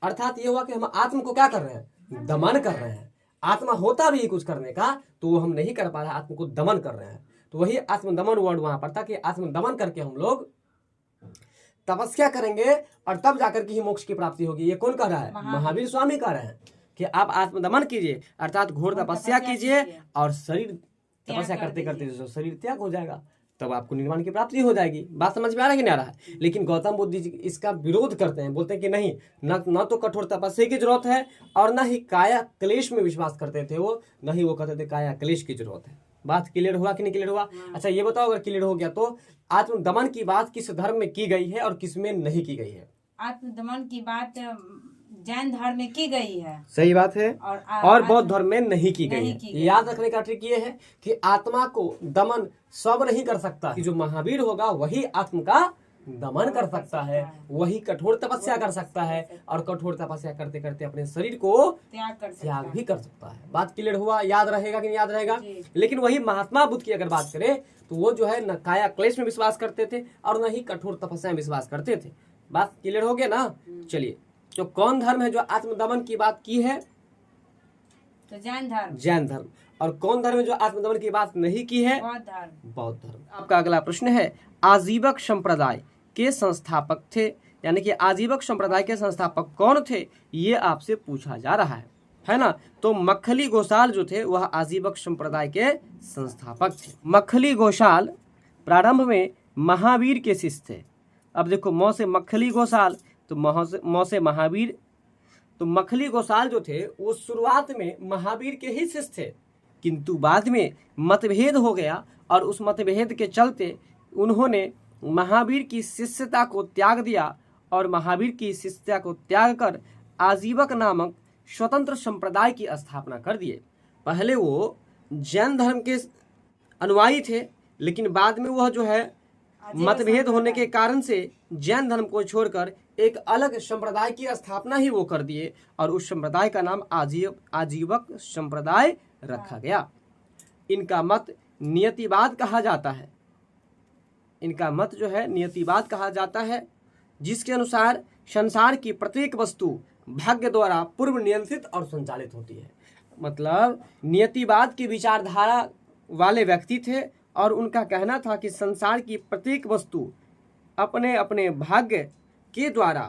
अर्थात ये हुआ कि हम आत्मा को क्या कर रहे हैं, दमन कर रहे हैं। आत्मा होता भी कुछ करने का तो वो हम नहीं कर पा रहे, आत्मा को दमन कर रहे हैं। तो वही आत्मदमन वर्ड वहां पर था कि आत्मदमन करके हम लोग तपस्या करेंगे और तब जाकर के ही मोक्ष की प्राप्ति होगी। ये कौन कह रहा है, महावीर स्वामी कह रहे हैं कि आप आत्मदमन कीजिए, अर्थात घोर तपस्या कीजिए और शरीर तपस्या करते करते जो शरीर त्याग हो जाएगा तब आपको निर्वाण की प्राप्ति हो जाएगी। बात समझ में आ रहा है कि नहीं आ रहा है। लेकिन गौतम बुद्ध जी इसका विरोध करते हैं, बोलते हैं कि नहीं, न तो कठोर तपस्या की जरूरत है और न ही काया क्लेश में विश्वास करते थे वो, न ही वो कहते थे काया क्लेश की जरूरत है। बात क्लियर हुआ कि नहीं क्लियर हुआ। अच्छा ये बताओ अगर क्लियर हो गया तो आत्मदमन की बात किस धर्म में की गई है और किस में नहीं की गई है। आत्मदमन की बात जैन धर्म में की गई है, सही बात है, और बौद्ध धर्म में नहीं की गई है। याद रखने का ट्रिक ये है कि आत्मा को दमन सब नहीं कर सकता, कि जो महावीर होगा वही आत्मा का दमन कर सकता है, वही कठोर तपस्या कर सकता है और कठोर तपस्या करते करते अपने शरीर को त्याग भी कर सकता है। बात क्लियर हुआ, याद रहेगा कि नहीं याद रहेगा। लेकिन वही महात्मा बुद्ध की अगर बात करें तो वो जो है न काया क्लेश में विश्वास करते थे और न ही कठोर तपस्या में विश्वास करते थे। बात क्लियर हो गया ना। चलिए, तो कौन धर्म है जो आत्मदमन की बात की है, तो जैन धर्म। जैन धर्म। और कौन धर्म है जो आत्मदमन की बात नहीं की है, बौद्ध धर्म। आपका अगला प्रश्न है, आजीवक संप्रदाय के संस्थापक थे, यानी कि आजीवक संप्रदाय के संस्थापक कौन थे, ये आपसे पूछा जा रहा है ना। तो मक्खली गोसाल जो थे वह आजीवक संप्रदाय के संस्थापक थे। मक्खली गोसाल प्रारंभ में महावीर के शिष्य थे। अब देखो, मौ से मक्खली गोसाल तो मौ से महावीर। तो मक्खली गोसाल जो थे वो शुरुआत में महावीर के ही शिष्य थे, किंतु बाद में मतभेद हो गया और उस मतभेद के चलते उन्होंने महावीर की शिष्यता को त्याग दिया और महावीर की शिष्यता को त्याग कर आजीवक नामक स्वतंत्र संप्रदाय की स्थापना कर दिए। पहले वो जैन धर्म के अनुयायी थे, लेकिन बाद में वह जो है मतभेद होने के कारण से जैन धर्म को छोड़कर एक अलग संप्रदाय की स्थापना ही वो कर दिए और उस संप्रदाय का नाम आजीवक संप्रदाय रखा गया। इनका मत नियतिवाद कहा जाता है। इनका मत जो है नियतिवाद कहा जाता है, जिसके अनुसार संसार की प्रत्येक वस्तु भाग्य द्वारा पूर्व नियंत्रित और संचालित होती है। मतलब नियतिवाद की विचारधारा वाले व्यक्ति थे और उनका कहना था कि संसार की प्रत्येक वस्तु अपने अपने भाग्य के द्वारा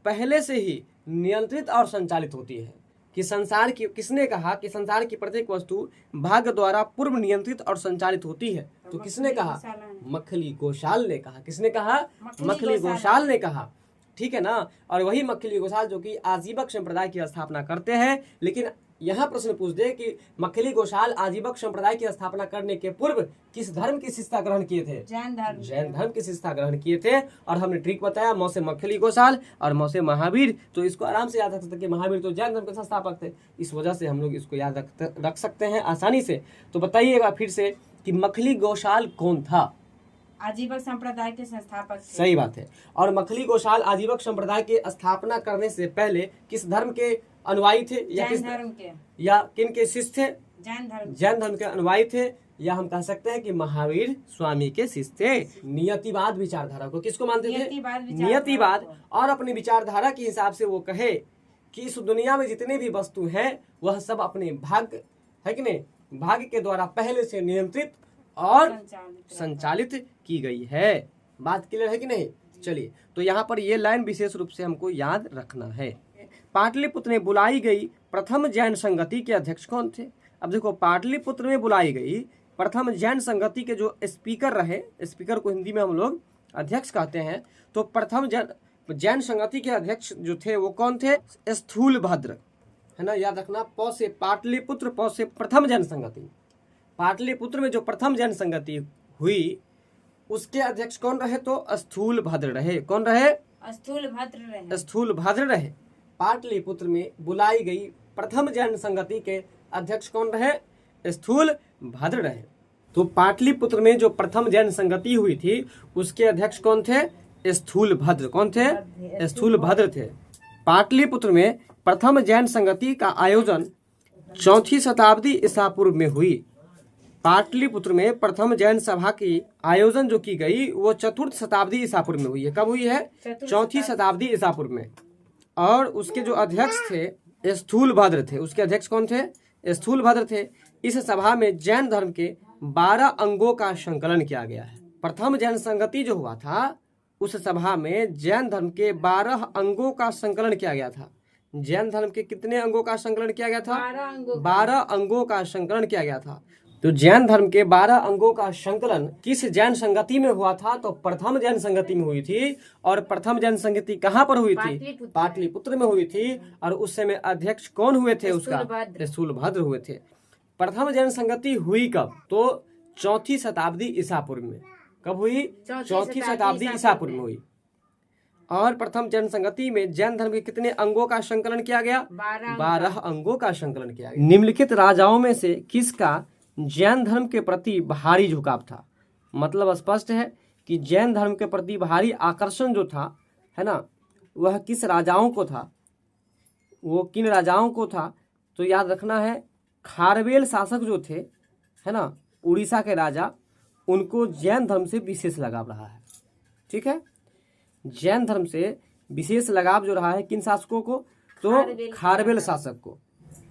पहले से ही नियंत्रित और संचालित होती है। कि संसार की, किसने कहा कि संसार की प्रत्येक वस्तु भाग्य द्वारा पूर्व नियंत्रित और संचालित होती है, तो किसने कहा, मक्खली गोसाल ने कहा। किसने कहा, मक्खली गोसाल ने कहा। ठीक है ना। और वही मक्खली गोसाल जो कि आजीवक संप्रदाय की स्थापना करते हैं। लेकिन यहाँ प्रश्न पूछ दे कि मक्खली गोसाल आजीवक संप्रदाय की स्थापना करने के पूर्व किस धर्म की शिष्यता ग्रहण किए थे, जैन धर्म की शिष्यता ग्रहण किए थे। और हमने ट्रिक बताया, मौ से मक्खली गोसाल और मौ से महावीर। तो इसको आराम से याद रख सकते कि महावीर तो जैन धर्म के संस्थापक थे, इस वजह से हम लोग इसको याद रख सकते हैं आसानी से। तो बताइएगा फिर से कि मक्खली गोसाल कौन था। आजीवक संप्रदाय के संस्थापक थे। सही बात है। और मखली गोसाल आजीवक संप्रदाय के स्थापना करने से पहले किस धर्म के अनुयायी थे या जैन धर्म के, या किन के शिष्य थे? जैन धर्म के अनुयायी थे, या हम कह सकते हैं कि महावीर स्वामी के शिष्य थे। नियतिवाद विचारधारा को किसको मानते थे? नियतिवाद। और अपनी विचारधारा के हिसाब से वो कहे कि इस दुनिया में जितने भी वस्तु हैं वह सब अपने भाग्य है कि नहीं, भाग्य के द्वारा पहले से नियंत्रित और संचालित की गई है। बात क्लियर है कि नहीं? चलिए, तो यहाँ पर ये लाइन विशेष रूप से हमको याद रखना है। पाटलिपुत्र में बुलाई गई प्रथम जैन संगति के अध्यक्ष कौन थे? अब देखो, पाटलिपुत्र में बुलाई गई प्रथम जैन संगति के जो स्पीकर रहे, स्पीकर को हिंदी में हम लोग अध्यक्ष कहते हैं, तो प्रथम जैन संगति के अध्यक्ष जो थे वो कौन थे? स्थूलभद्र, है ना, याद रखना। प से पाटलिपुत्र, प से प्रथम जैन संगति। पाटलिपुत्र में जो प्रथम जैन संगति हुई उसके अध्यक्ष कौन रहे? तो स्थूलभद्र रहे। कौन रहे? स्थूलभद्र रहे। पाटलिपुत्र में बुलाई गई प्रथम जैन संगति के अध्यक्ष कौन रहे? स्थूलभद्र रहे। तो पाटलिपुत्र में जो प्रथम जैन संगति हुई थी उसके अध्यक्ष कौन थे? स्थूलभद्र। कौन थे? स्थूलभद्र थे। पाटलिपुत्र में प्रथम जैन संगति का आयोजन 4वीं शताब्दी ईसा पूर्व में हुई। पाटलिपुत्र में प्रथम जैन सभा की आयोजन जो की गई वो 4वीं शताब्दी ईसा पूर्व में हुई है। कब हुई है? 4वीं शताब्दी ईसा पूर्व में। और उसके जो अध्यक्ष थे स्थूलभद्र थे। उसके अध्यक्ष कौन थे? स्थूलभद्र थे। इस सभा में जैन धर्म के 12 अंगों का संकलन किया गया है। प्रथम जैन संगति जो हुआ था उस सभा में जैन धर्म के 12 अंगों का संकलन किया गया था। जैन धर्म के कितने अंगों का संकलन किया गया था? 12 अंगों का संकलन किया गया था। तो जैन धर्म के 12 अंगों का संकलन किस जैन संगति में हुआ था? तो प्रथम जैन संगति में हुई थी। और प्रथम जैन संगति कहाँ पर हुई थी? पाटलिपुत्र में हुई थी। और उस समय अध्यक्ष कौन हुए थे उसका? स्थूलभद्र हुए थे। प्रथम जैन संगति हुई कब? तो 4वीं शताब्दी ईसा पूर्व में। कब हुई? 4वीं शताब्दी ईसा पूर्व में हुई। और प्रथम जैन संगति में जैन धर्म के कितने अंगों का संकलन किया गया? 12 अंगों का संकलन किया गया। निम्नलिखित राजाओं में से किसका जैन धर्म के प्रति भारी झुकाव था? मतलब स्पष्ट है कि जैन धर्म के प्रति भारी आकर्षण जो था, है ना, वह किस राजाओं को था? वो किन राजाओं को था? तो याद रखना है, खारवेल शासक जो थे, है ना, उड़ीसा के राजा, उनको जैन धर्म से विशेष लगाव रहा है। ठीक है, जैन धर्म से विशेष लगाव जो रहा है किन शासकों को? तो खारवेल शासक को।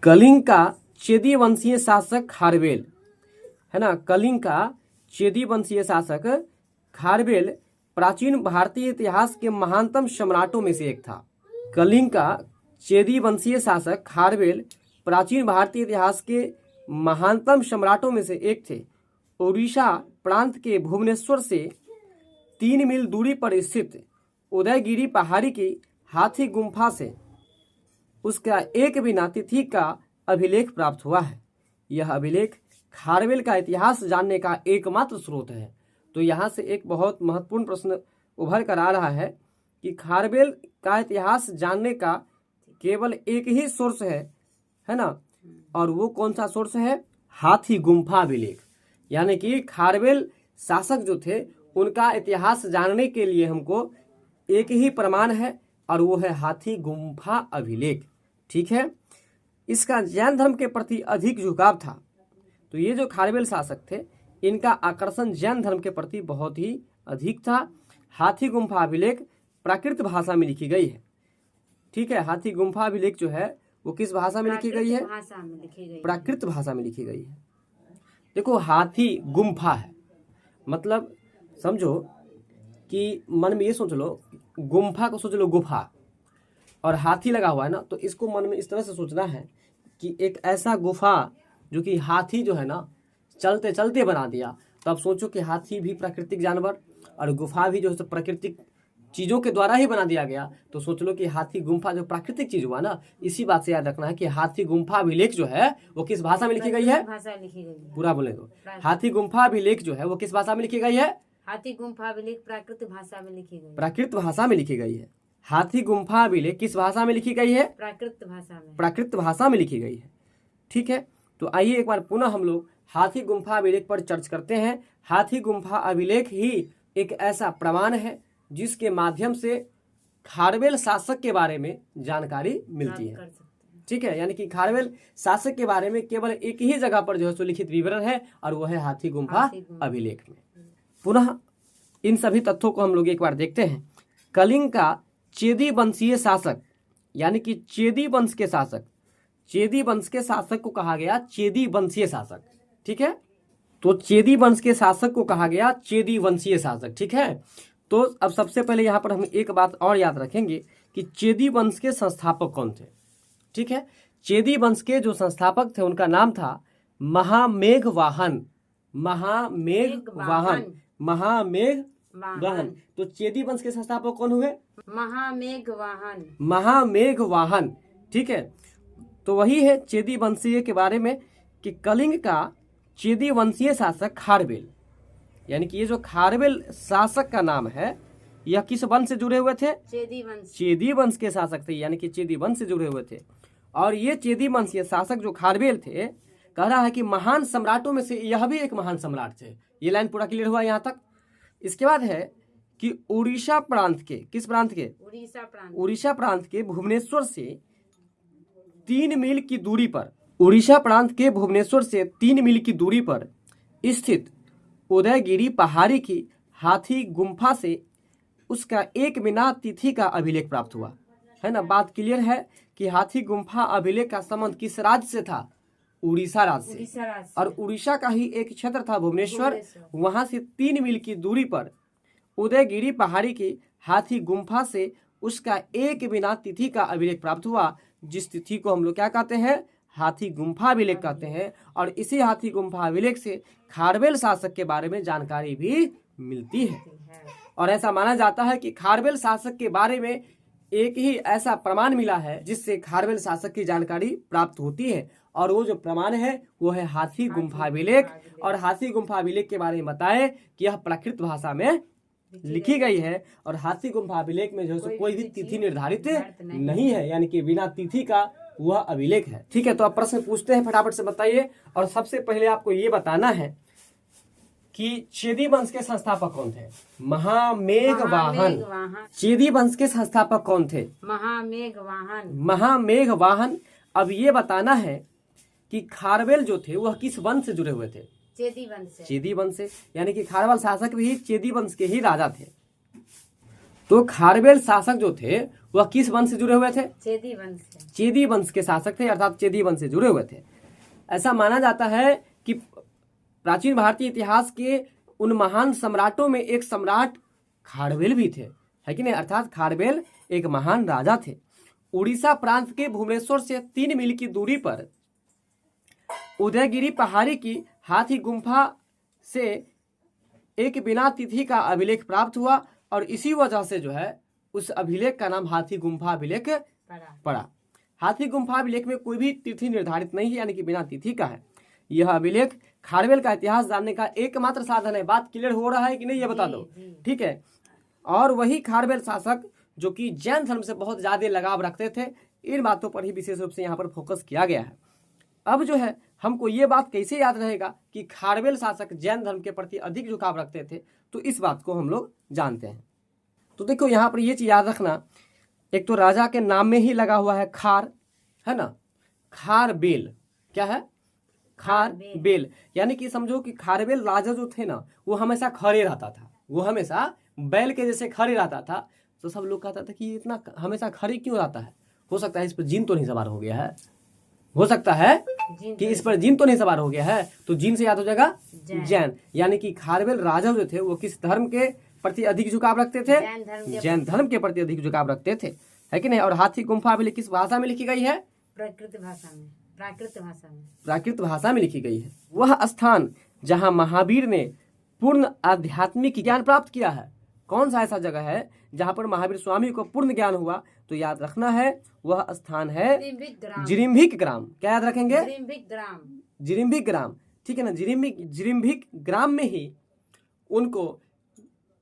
कलिंग का चेदी वंशीय शासक खारवेल, है ना, कलिंग का चेदी वंशीय शासक खारवेल प्राचीन भारतीय इतिहास के महानतम सम्राटों में से एक था। कलिंग का चेदी वंशीय शासक खारवेल प्राचीन भारतीय इतिहास के महानतम सम्राटों में से एक थे। उड़ीसा प्रांत के भुवनेश्वर से 3 मील दूरी पर स्थित उदयगिरी पहाड़ी की हाथी गुम्फा से उसका एक बिना तिथि का अभिलेख प्राप्त हुआ है। यह अभिलेख खारवेल का इतिहास जानने का एकमात्र स्रोत है। तो यहाँ से एक बहुत महत्वपूर्ण प्रश्न उभर कर आ रहा है कि खारवेल का इतिहास जानने का केवल एक ही सोर्स है ना, और वो कौन सा सोर्स है? हाथी गुम्फा अभिलेख। यानी कि खारवेल शासक जो थे उनका इतिहास जानने के लिए हमको एक ही प्रमाण है और वो है हाथी गुम्फा अभिलेख। ठीक है, इसका जैन धर्म के प्रति अधिक झुकाव था। तो ये जो खारवेल शासक थे इनका आकर्षण जैन धर्म के प्रति बहुत ही अधिक था। हाथी गुम्फा अभिलेख प्राकृत भाषा में लिखी गई है। ठीक है, हाथी गुम्फा अभिलेख जो है वो किस भाषा में लिखी गई है? प्राकृत भाषा में लिखी गई है। देखो, हाथी गुम्फा है, मतलब समझो कि मन में ये सोच लो, गुम्फा को सोच लो गुफा, और हाथी लगा हुआ है ना, तो इसको मन में इस तरह से सोचना है कि एक ऐसा गुफा जो कि हाथी जो है ना चलते चलते बना दिया। तो अब सोचो कि हाथी भी प्राकृतिक जानवर और गुफा भी जो है प्राकृतिक चीज़ों के द्वारा ही बना दिया गया। तो सोच लो कि हाथी गुम्फा जो प्राकृतिक चीज हुआ ना, इसी बात से याद रखना है कि हाथी गुम्फा अभिलेख जो है वो किस भाषा में लिखी गई है? पूरा बोले तो हाथी गुम्फा अभिलेख जो है वो किस भाषा में लिखी गई है? हाथी गुम्फा अभिलेख प्राकृत भाषा में लिखी गई। प्राकृत भाषा में लिखी गई है। हाथी गुम्फा अभिलेख किस भाषा में लिखी गई है? प्राकृत भाषा में। प्राकृत भाषा में लिखी गई है। ठीक है, तो आइए एक बार पुनः हम लोग हाथी गुम्फा अभिलेख पर चर्चा करते हैं। हाथी गुम्फा अभिलेख ही एक ऐसा प्रमाण है जिसके माध्यम से खारवेल शासक के बारे में जानकारी मिलती है। ठीक है, यानी कि खारवेल शासक के बारे में केवल एक ही जगह पर जो है सो लिखित विवरण है और वह है हाथी गुम्फा अभिलेख में। पुनः इन सभी तथ्यों को हम लोग एक बार देखते हैं। कलिंग का चेदी वंशीय शासक, यानी कि चेदी वंश के शासक, चेदी वंश के शासक को कहा गया चेदी वंशीय शासक। ठीक है, तो चेदी वंश के शासक को कहा गया चेदी वंशीय शासक। ठीक है, तो अब सबसे पहले यहाँ पर हम एक बात और याद रखेंगे कि चेदी वंश के संस्थापक कौन थे। ठीक है, चेदी वंश के जो संस्थापक थे उनका नाम था महामेघवाहन। महामेघवाहन, महामेघवाहन। तो चेदी वंश के संस्थापक कौन हुए? महामेघवाहन। महामेघवाहन। ठीक है, तो वही है चेदी वंशीय के बारे में कि कलिंग का चेदी वंशीय शासक खारवेल, यानी कि ये जो खारवेल शासक का नाम है यह किस वंश से जुड़े हुए थे? चेदी वंश। चेदी वंश के शासक थे, यानी कि चेदी वंश से जुड़े हुए थे। और ये चेदी वंश ये शासक जो खारवेल थे, कह रहा है कि महान सम्राटों में से यह भी एक महान सम्राट थे। ये लाइन पूरा क्लियर हुआ यहाँ तक। इसके बाद है कि उड़ीसा प्रांत के, किस प्रांत के? उड़ीसा प्रांत के भुवनेश्वर से 3 मील की दूरी पर, उड़ीसा प्रांत के भुवनेश्वर से 3 मील की दूरी पर स्थित उदयगिरी पहाड़ी की हाथी गुम्फा से उसका एक बिना तिथि का अभिलेख प्राप्त हुआ है ना। बात क्लियर है कि हाथी गुम्फा अभिलेख का संबंध किस राज्य से था? उड़ीसा राज्य से। और उड़ीसा का ही एक क्षेत्र था भुवनेश्वर, वहां से 3 मील की दूरी पर उदयगिरी पहाड़ी की हाथी गुम्फा से उसका एक बिना तिथि का अभिलेख प्राप्त हुआ, जिस तिथि को हम लोग क्या कहते हैं? हाथी गुम्फा अभिलेख कहते हैं। और इसी हाथी गुम्फा अभिलेख से खारवेल शासक के बारे में जानकारी भी मिलती है। और ऐसा माना जाता है कि खारवेल शासक के बारे में एक ही ऐसा प्रमाण मिला है जिससे खारवेल शासक की जानकारी प्राप्त होती है, और वो जो प्रमाण है वो है हाथी गुम्फा अभिलेख। और हाथी गुम्फा अभिलेख के बारे में बताए कि यह प्राकृत भाषा में लिखी गई है, और हाथी गुम्फा अभिलेख में जो है कोई भी तिथि निर्धारित नहीं है, यानी कि बिना तिथि का वह अभिलेख है। ठीक है, तो आप प्रश्न पूछते हैं, फटाफट से बताइए। और सबसे पहले आपको ये बताना है कि चेदी वंश के संस्थापक कौन थे? महामेघवाहन। चेदी वंश के संस्थापक कौन थे? महामेघवाहन। अब ये बताना है कि खारवेल जो थे वह किस वंश से जुड़े हुए थे? चेदी वंश से। चेदी वंश से, यानी कि खारवेल शासक भी चेदी वंश के ही राजा थे। तो खारवेल शासक जो थे वह किस वंश से जुड़े हुए थे? चेदी वंश से। चेदी वंश के शासक थे, अर्थात चेदी वंश से जुड़े हुए थे। ऐसा माना जाता है कि प्राचीन भारतीय इतिहास के उन महान सम्राटों में एक सम्राट खारवेल भी थे, है कि नहीं? अर्थात खारवेल एक महान राजा थे। उड़ीसा प्रांत के भुवनेश्वर से 3 मील की दूरी पर उदयगिरी पहाड़ी की हाथी गुम्फा से एक बिना तिथि का अभिलेख प्राप्त हुआ, और इसी वजह से जो है उस अभिलेख का नाम हाथी गुम्फा अभिलेख पड़ा। हाथी गुम्फा अभिलेख में कोई भी तिथि निर्धारित नहीं है, यानी कि बिना तिथि का है। यह अभिलेख खारवेल का इतिहास जानने का एकमात्र साधन है। बात क्लियर हो रहा है कि नहीं, ये बता दो। ठीक है, और वही खारवेल शासक जो कि जैन धर्म से बहुत ज्यादा लगाव रखते थे, इन बातों पर ही विशेष रूप से यहाँ पर फोकस किया गया है। अब जो है हमको ये बात कैसे याद रहेगा कि खारवेल शासक जैन धर्म के प्रति अधिक झुकाव रखते थे, तो इस बात को हम लोग जानते हैं। तो देखो यहाँ पर ये चीज याद रखना, एक तो राजा के नाम में ही लगा हुआ है खार, है ना। खारवेल क्या है? खारवेल, यानी कि समझो कि खारवेल राजा जो थे ना वो हमेशा खड़े रहता था, वो हमेशा बैल के जैसे खड़े रहता था। तो सब लोग कहता था कि इतना हमेशा खड़े क्यों रहता है? हो सकता है इस पर जिन तो नहीं सवार हो गया है, हो सकता है कि इस पर जिन तो नहीं सवार हो गया है। तो जिन से याद हो जाएगा जैन, यानी कि खारवेल राजा जो थे वो किस धर्म के प्रति अधिक झुकाव रखते थे? जैन धर्म के प्रति अधिक झुकाव रखते थे, है कि नहीं। और हाथी गुम्फा अभिलेख किस भाषा में लिखी गई है? प्राकृत भाषा में। प्राकृत भाषा में लिखी गई है। वह स्थान जहाँ महावीर ने पूर्ण आध्यात्मिक ज्ञान प्राप्त किया है, कौन सा ऐसा जगह है जहाँ पर महावीर स्वामी को पूर्ण ज्ञान हुआ? तो याद रखना है वह स्थान है जिरिम्भिक ग्राम। क्या याद रखेंगे? जिरिम्भिक ग्राम, ठीक है ना। जिरिम्भिक ग्राम में ही उनको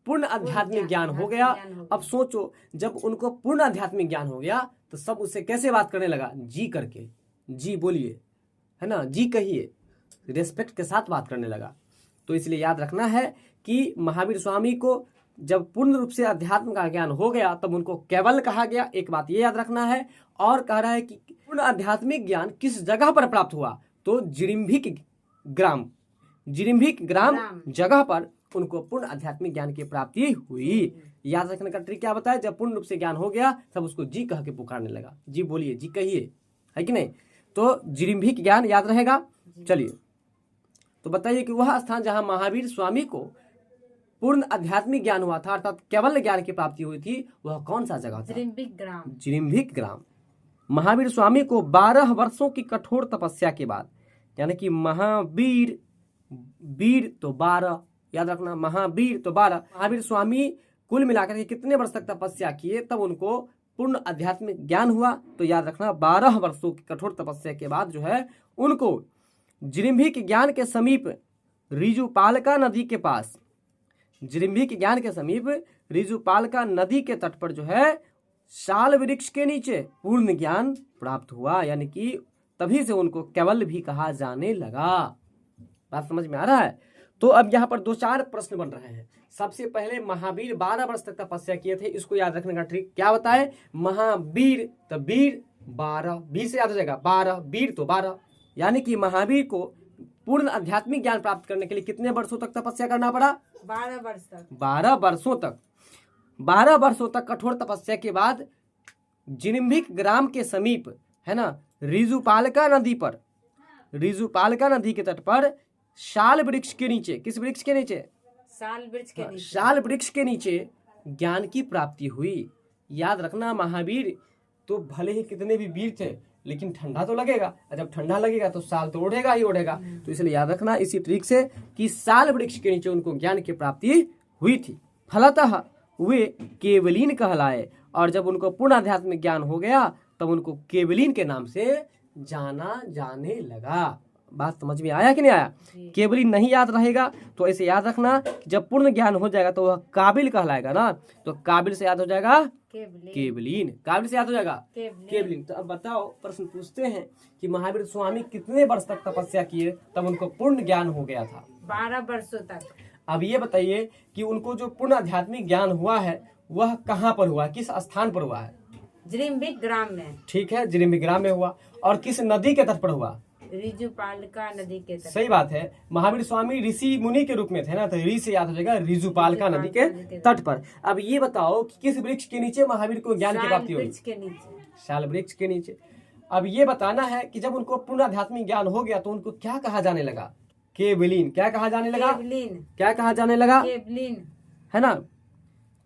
पूर्ण आध्यात्मिक ज्ञान हो गया। अब सोचो, जब उनको पूर्ण आध्यात्मिक ज्ञान हो गया तो सब उससे कैसे बात करने लगा? जी करके, जी बोलिए, है ना, जी कहिए। रेस्पेक्ट के साथ बात करने लगा। तो इसलिए याद रखना है कि महावीर स्वामी को जब पूर्ण रूप से अध्यात्म का ज्ञान हो गया तब उनको कैवल्य कहा गया। एक बात ये याद रखना है। और कह रहा है कि पूर्ण आध्यात्मिक ज्ञान किस जगह पर प्राप्त हुआ, तो जिरिम्भिक ग्राम जगह पर उनको पूर्ण आध्यात्मिक ज्ञान की प्राप्ति हुई। याद रखने का ट्रिक क्या बताया, जब पूर्ण रूप से ज्ञान हो गया तब उसको जी कह के पुकारने लगा। जी बोलिए, जी कहिए, है कि नहीं। तो जिरिम्भिक ज्ञान याद रहेगा। चलिए तो बताइए कि वह स्थान जहां महावीर स्वामी को पूर्ण आध्यात्मिक ज्ञान हुआ था अर्थात केवल ज्ञान की प्राप्ति हुई थी, वह कौन सा जगह था? जिरिम्भिक ग्राम। महावीर स्वामी को 12 वर्षों की कठोर तपस्या के बाद, यानी कि महावीर तो 12, याद रखना, महावीर तो 12, महावीर स्वामी कुल मिलाकर के कितने वर्ष तक तपस्या किए तब उनको पूर्ण आध्यात्मिक ज्ञान हुआ? तो याद रखना 12 वर्षों की कठोर तपस्या के बाद जो है उनको जिरिम्भिक ज्ञान के समीप रिजुपालका नदी के पास, जिरिम्भिक ज्ञान के समीप रिजुपालका नदी के तट पर जो है साल वृक्ष के नीचे पूर्ण ज्ञान प्राप्त हुआ। यानी कि तभी से उनको केवल भी कहा जाने लगा। बात समझ में आ रहा है। तो अब यहाँ पर 2-4 प्रश्न बन रहे हैं। सबसे पहले महावीर 12 वर्ष तक तपस्या किए थे, इसको याद रखने का ट्रिक क्या बताए? महावीर तो वीर 12, वीर से याद हो जाएगा 12, वीर तो 12, यानी कि महावीर को पूर्ण आध्यात्मिक ज्ञान प्राप्त करने के लिए कितने वर्षों तक तपस्या करना पड़ा? 12 वर्ष तक। 12 वर्षों तक। 12 वर्षों तक कठोर तपस्या के बाद जिरिम्भिक ग्राम के समीप, है ना, रिजुपालका नदी पर, रिजुपालका नदी के तट पर साल वृक्ष के नीचे, किस वृक्ष के नीचे? साल वृक्ष के नीचे। साल वृक्ष के नीचे ज्ञान की प्राप्ति हुई। याद रखना महावीर तो भले ही कितने भी वीर थे लेकिन ठंडा तो लगेगा, और जब ठंडा लगेगा तो साल तो उड़ेगा ही उड़ेगा। तो इसलिए याद रखना इसी ट्रिक से कि साल वृक्ष के नीचे उनको ज्ञान की प्राप्ति हुई थी। फलतः वे केवलीन कहलाए, और जब उनको पूर्ण आध्यात्मिक ज्ञान हो गया तब उनको केवलीन के नाम से जाना जाने लगा। बात समझ में आया कि नहीं आया? केवलीन नहीं याद रहेगा तो ऐसे याद रखना, जब पूर्ण ज्ञान हो जाएगा तो वह काबिल कहलाएगा ना, तो काबिल से याद हो जाएगा केवलीन, काबिल से याद हो जाएगा केवलीन। तो अब बताओ, प्रश्न पूछते हैं कि महावीर स्वामी कितने वर्ष तक तपस्या किए तब उनको पूर्ण ज्ञान हो गया था? 12 वर्षों तक। अब ये बताइए कि उनको जो पूर्ण आध्यात्मिक ज्ञान हुआ है वह कहाँ पर हुआ, किस स्थान पर हुआ है? जिरिम्भिक ग्राम में। ठीक है, जिरिम्भिक ग्राम में हुआ। और किस नदी के तट पर हुआ? रिजुपालका नदी के तट। सही बात है। महावीर स्वामी ऋषि मुनि के रूप में थे ना, तो ऋषि से याद हो जाएगा रिजुपालका नदी के तट पर। अब ये बताओ कि किस वृक्ष के नीचे महावीर को ज्ञान की प्राप्ति हुई? साल वृक्ष के नीचे। अब ये बताना है कि जब उनको पूर्ण आध्यात्मिक ज्ञान हो गया तो उनको क्या कहा जाने लगा? केवलीन। क्या कहा जाने लगा? क्या कहा जाने लगा? केवलीन, है ना।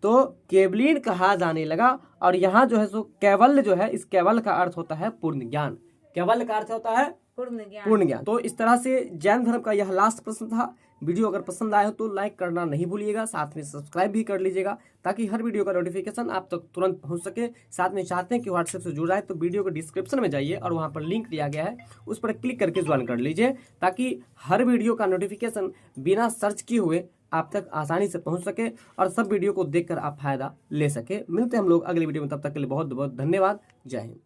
तो केवलीन कहा जाने लगा। और यहाँ जो है सो केवल जो है, इस केवल का अर्थ होता है पूर्ण ज्ञान। केवल का अर्थ होता है पूर्ण ज्ञान। तो इस तरह से जैन धर्म का यह लास्ट प्रश्न था। वीडियो अगर पसंद आया हो तो लाइक करना नहीं भूलिएगा, साथ में सब्सक्राइब भी कर लीजिएगा ताकि हर वीडियो का नोटिफिकेशन आप तक तुरंत पहुंच सके। साथ में चाहते हैं कि व्हाट्सएप से जुड़ रहा है तो वीडियो के डिस्क्रिप्शन में जाइए और वहां पर लिंक दिया गया है, उस पर क्लिक करके ज्वाइन कर लीजिए ताकि हर वीडियो का नोटिफिकेशन बिना सर्च किए हुए आप तक आसानी से पहुंच सके और सब वीडियो को देखकर आप फायदा ले सके। मिलते हैं हम लोग अगले वीडियो में, तब तक के लिए बहुत बहुत धन्यवाद। जय हिंद।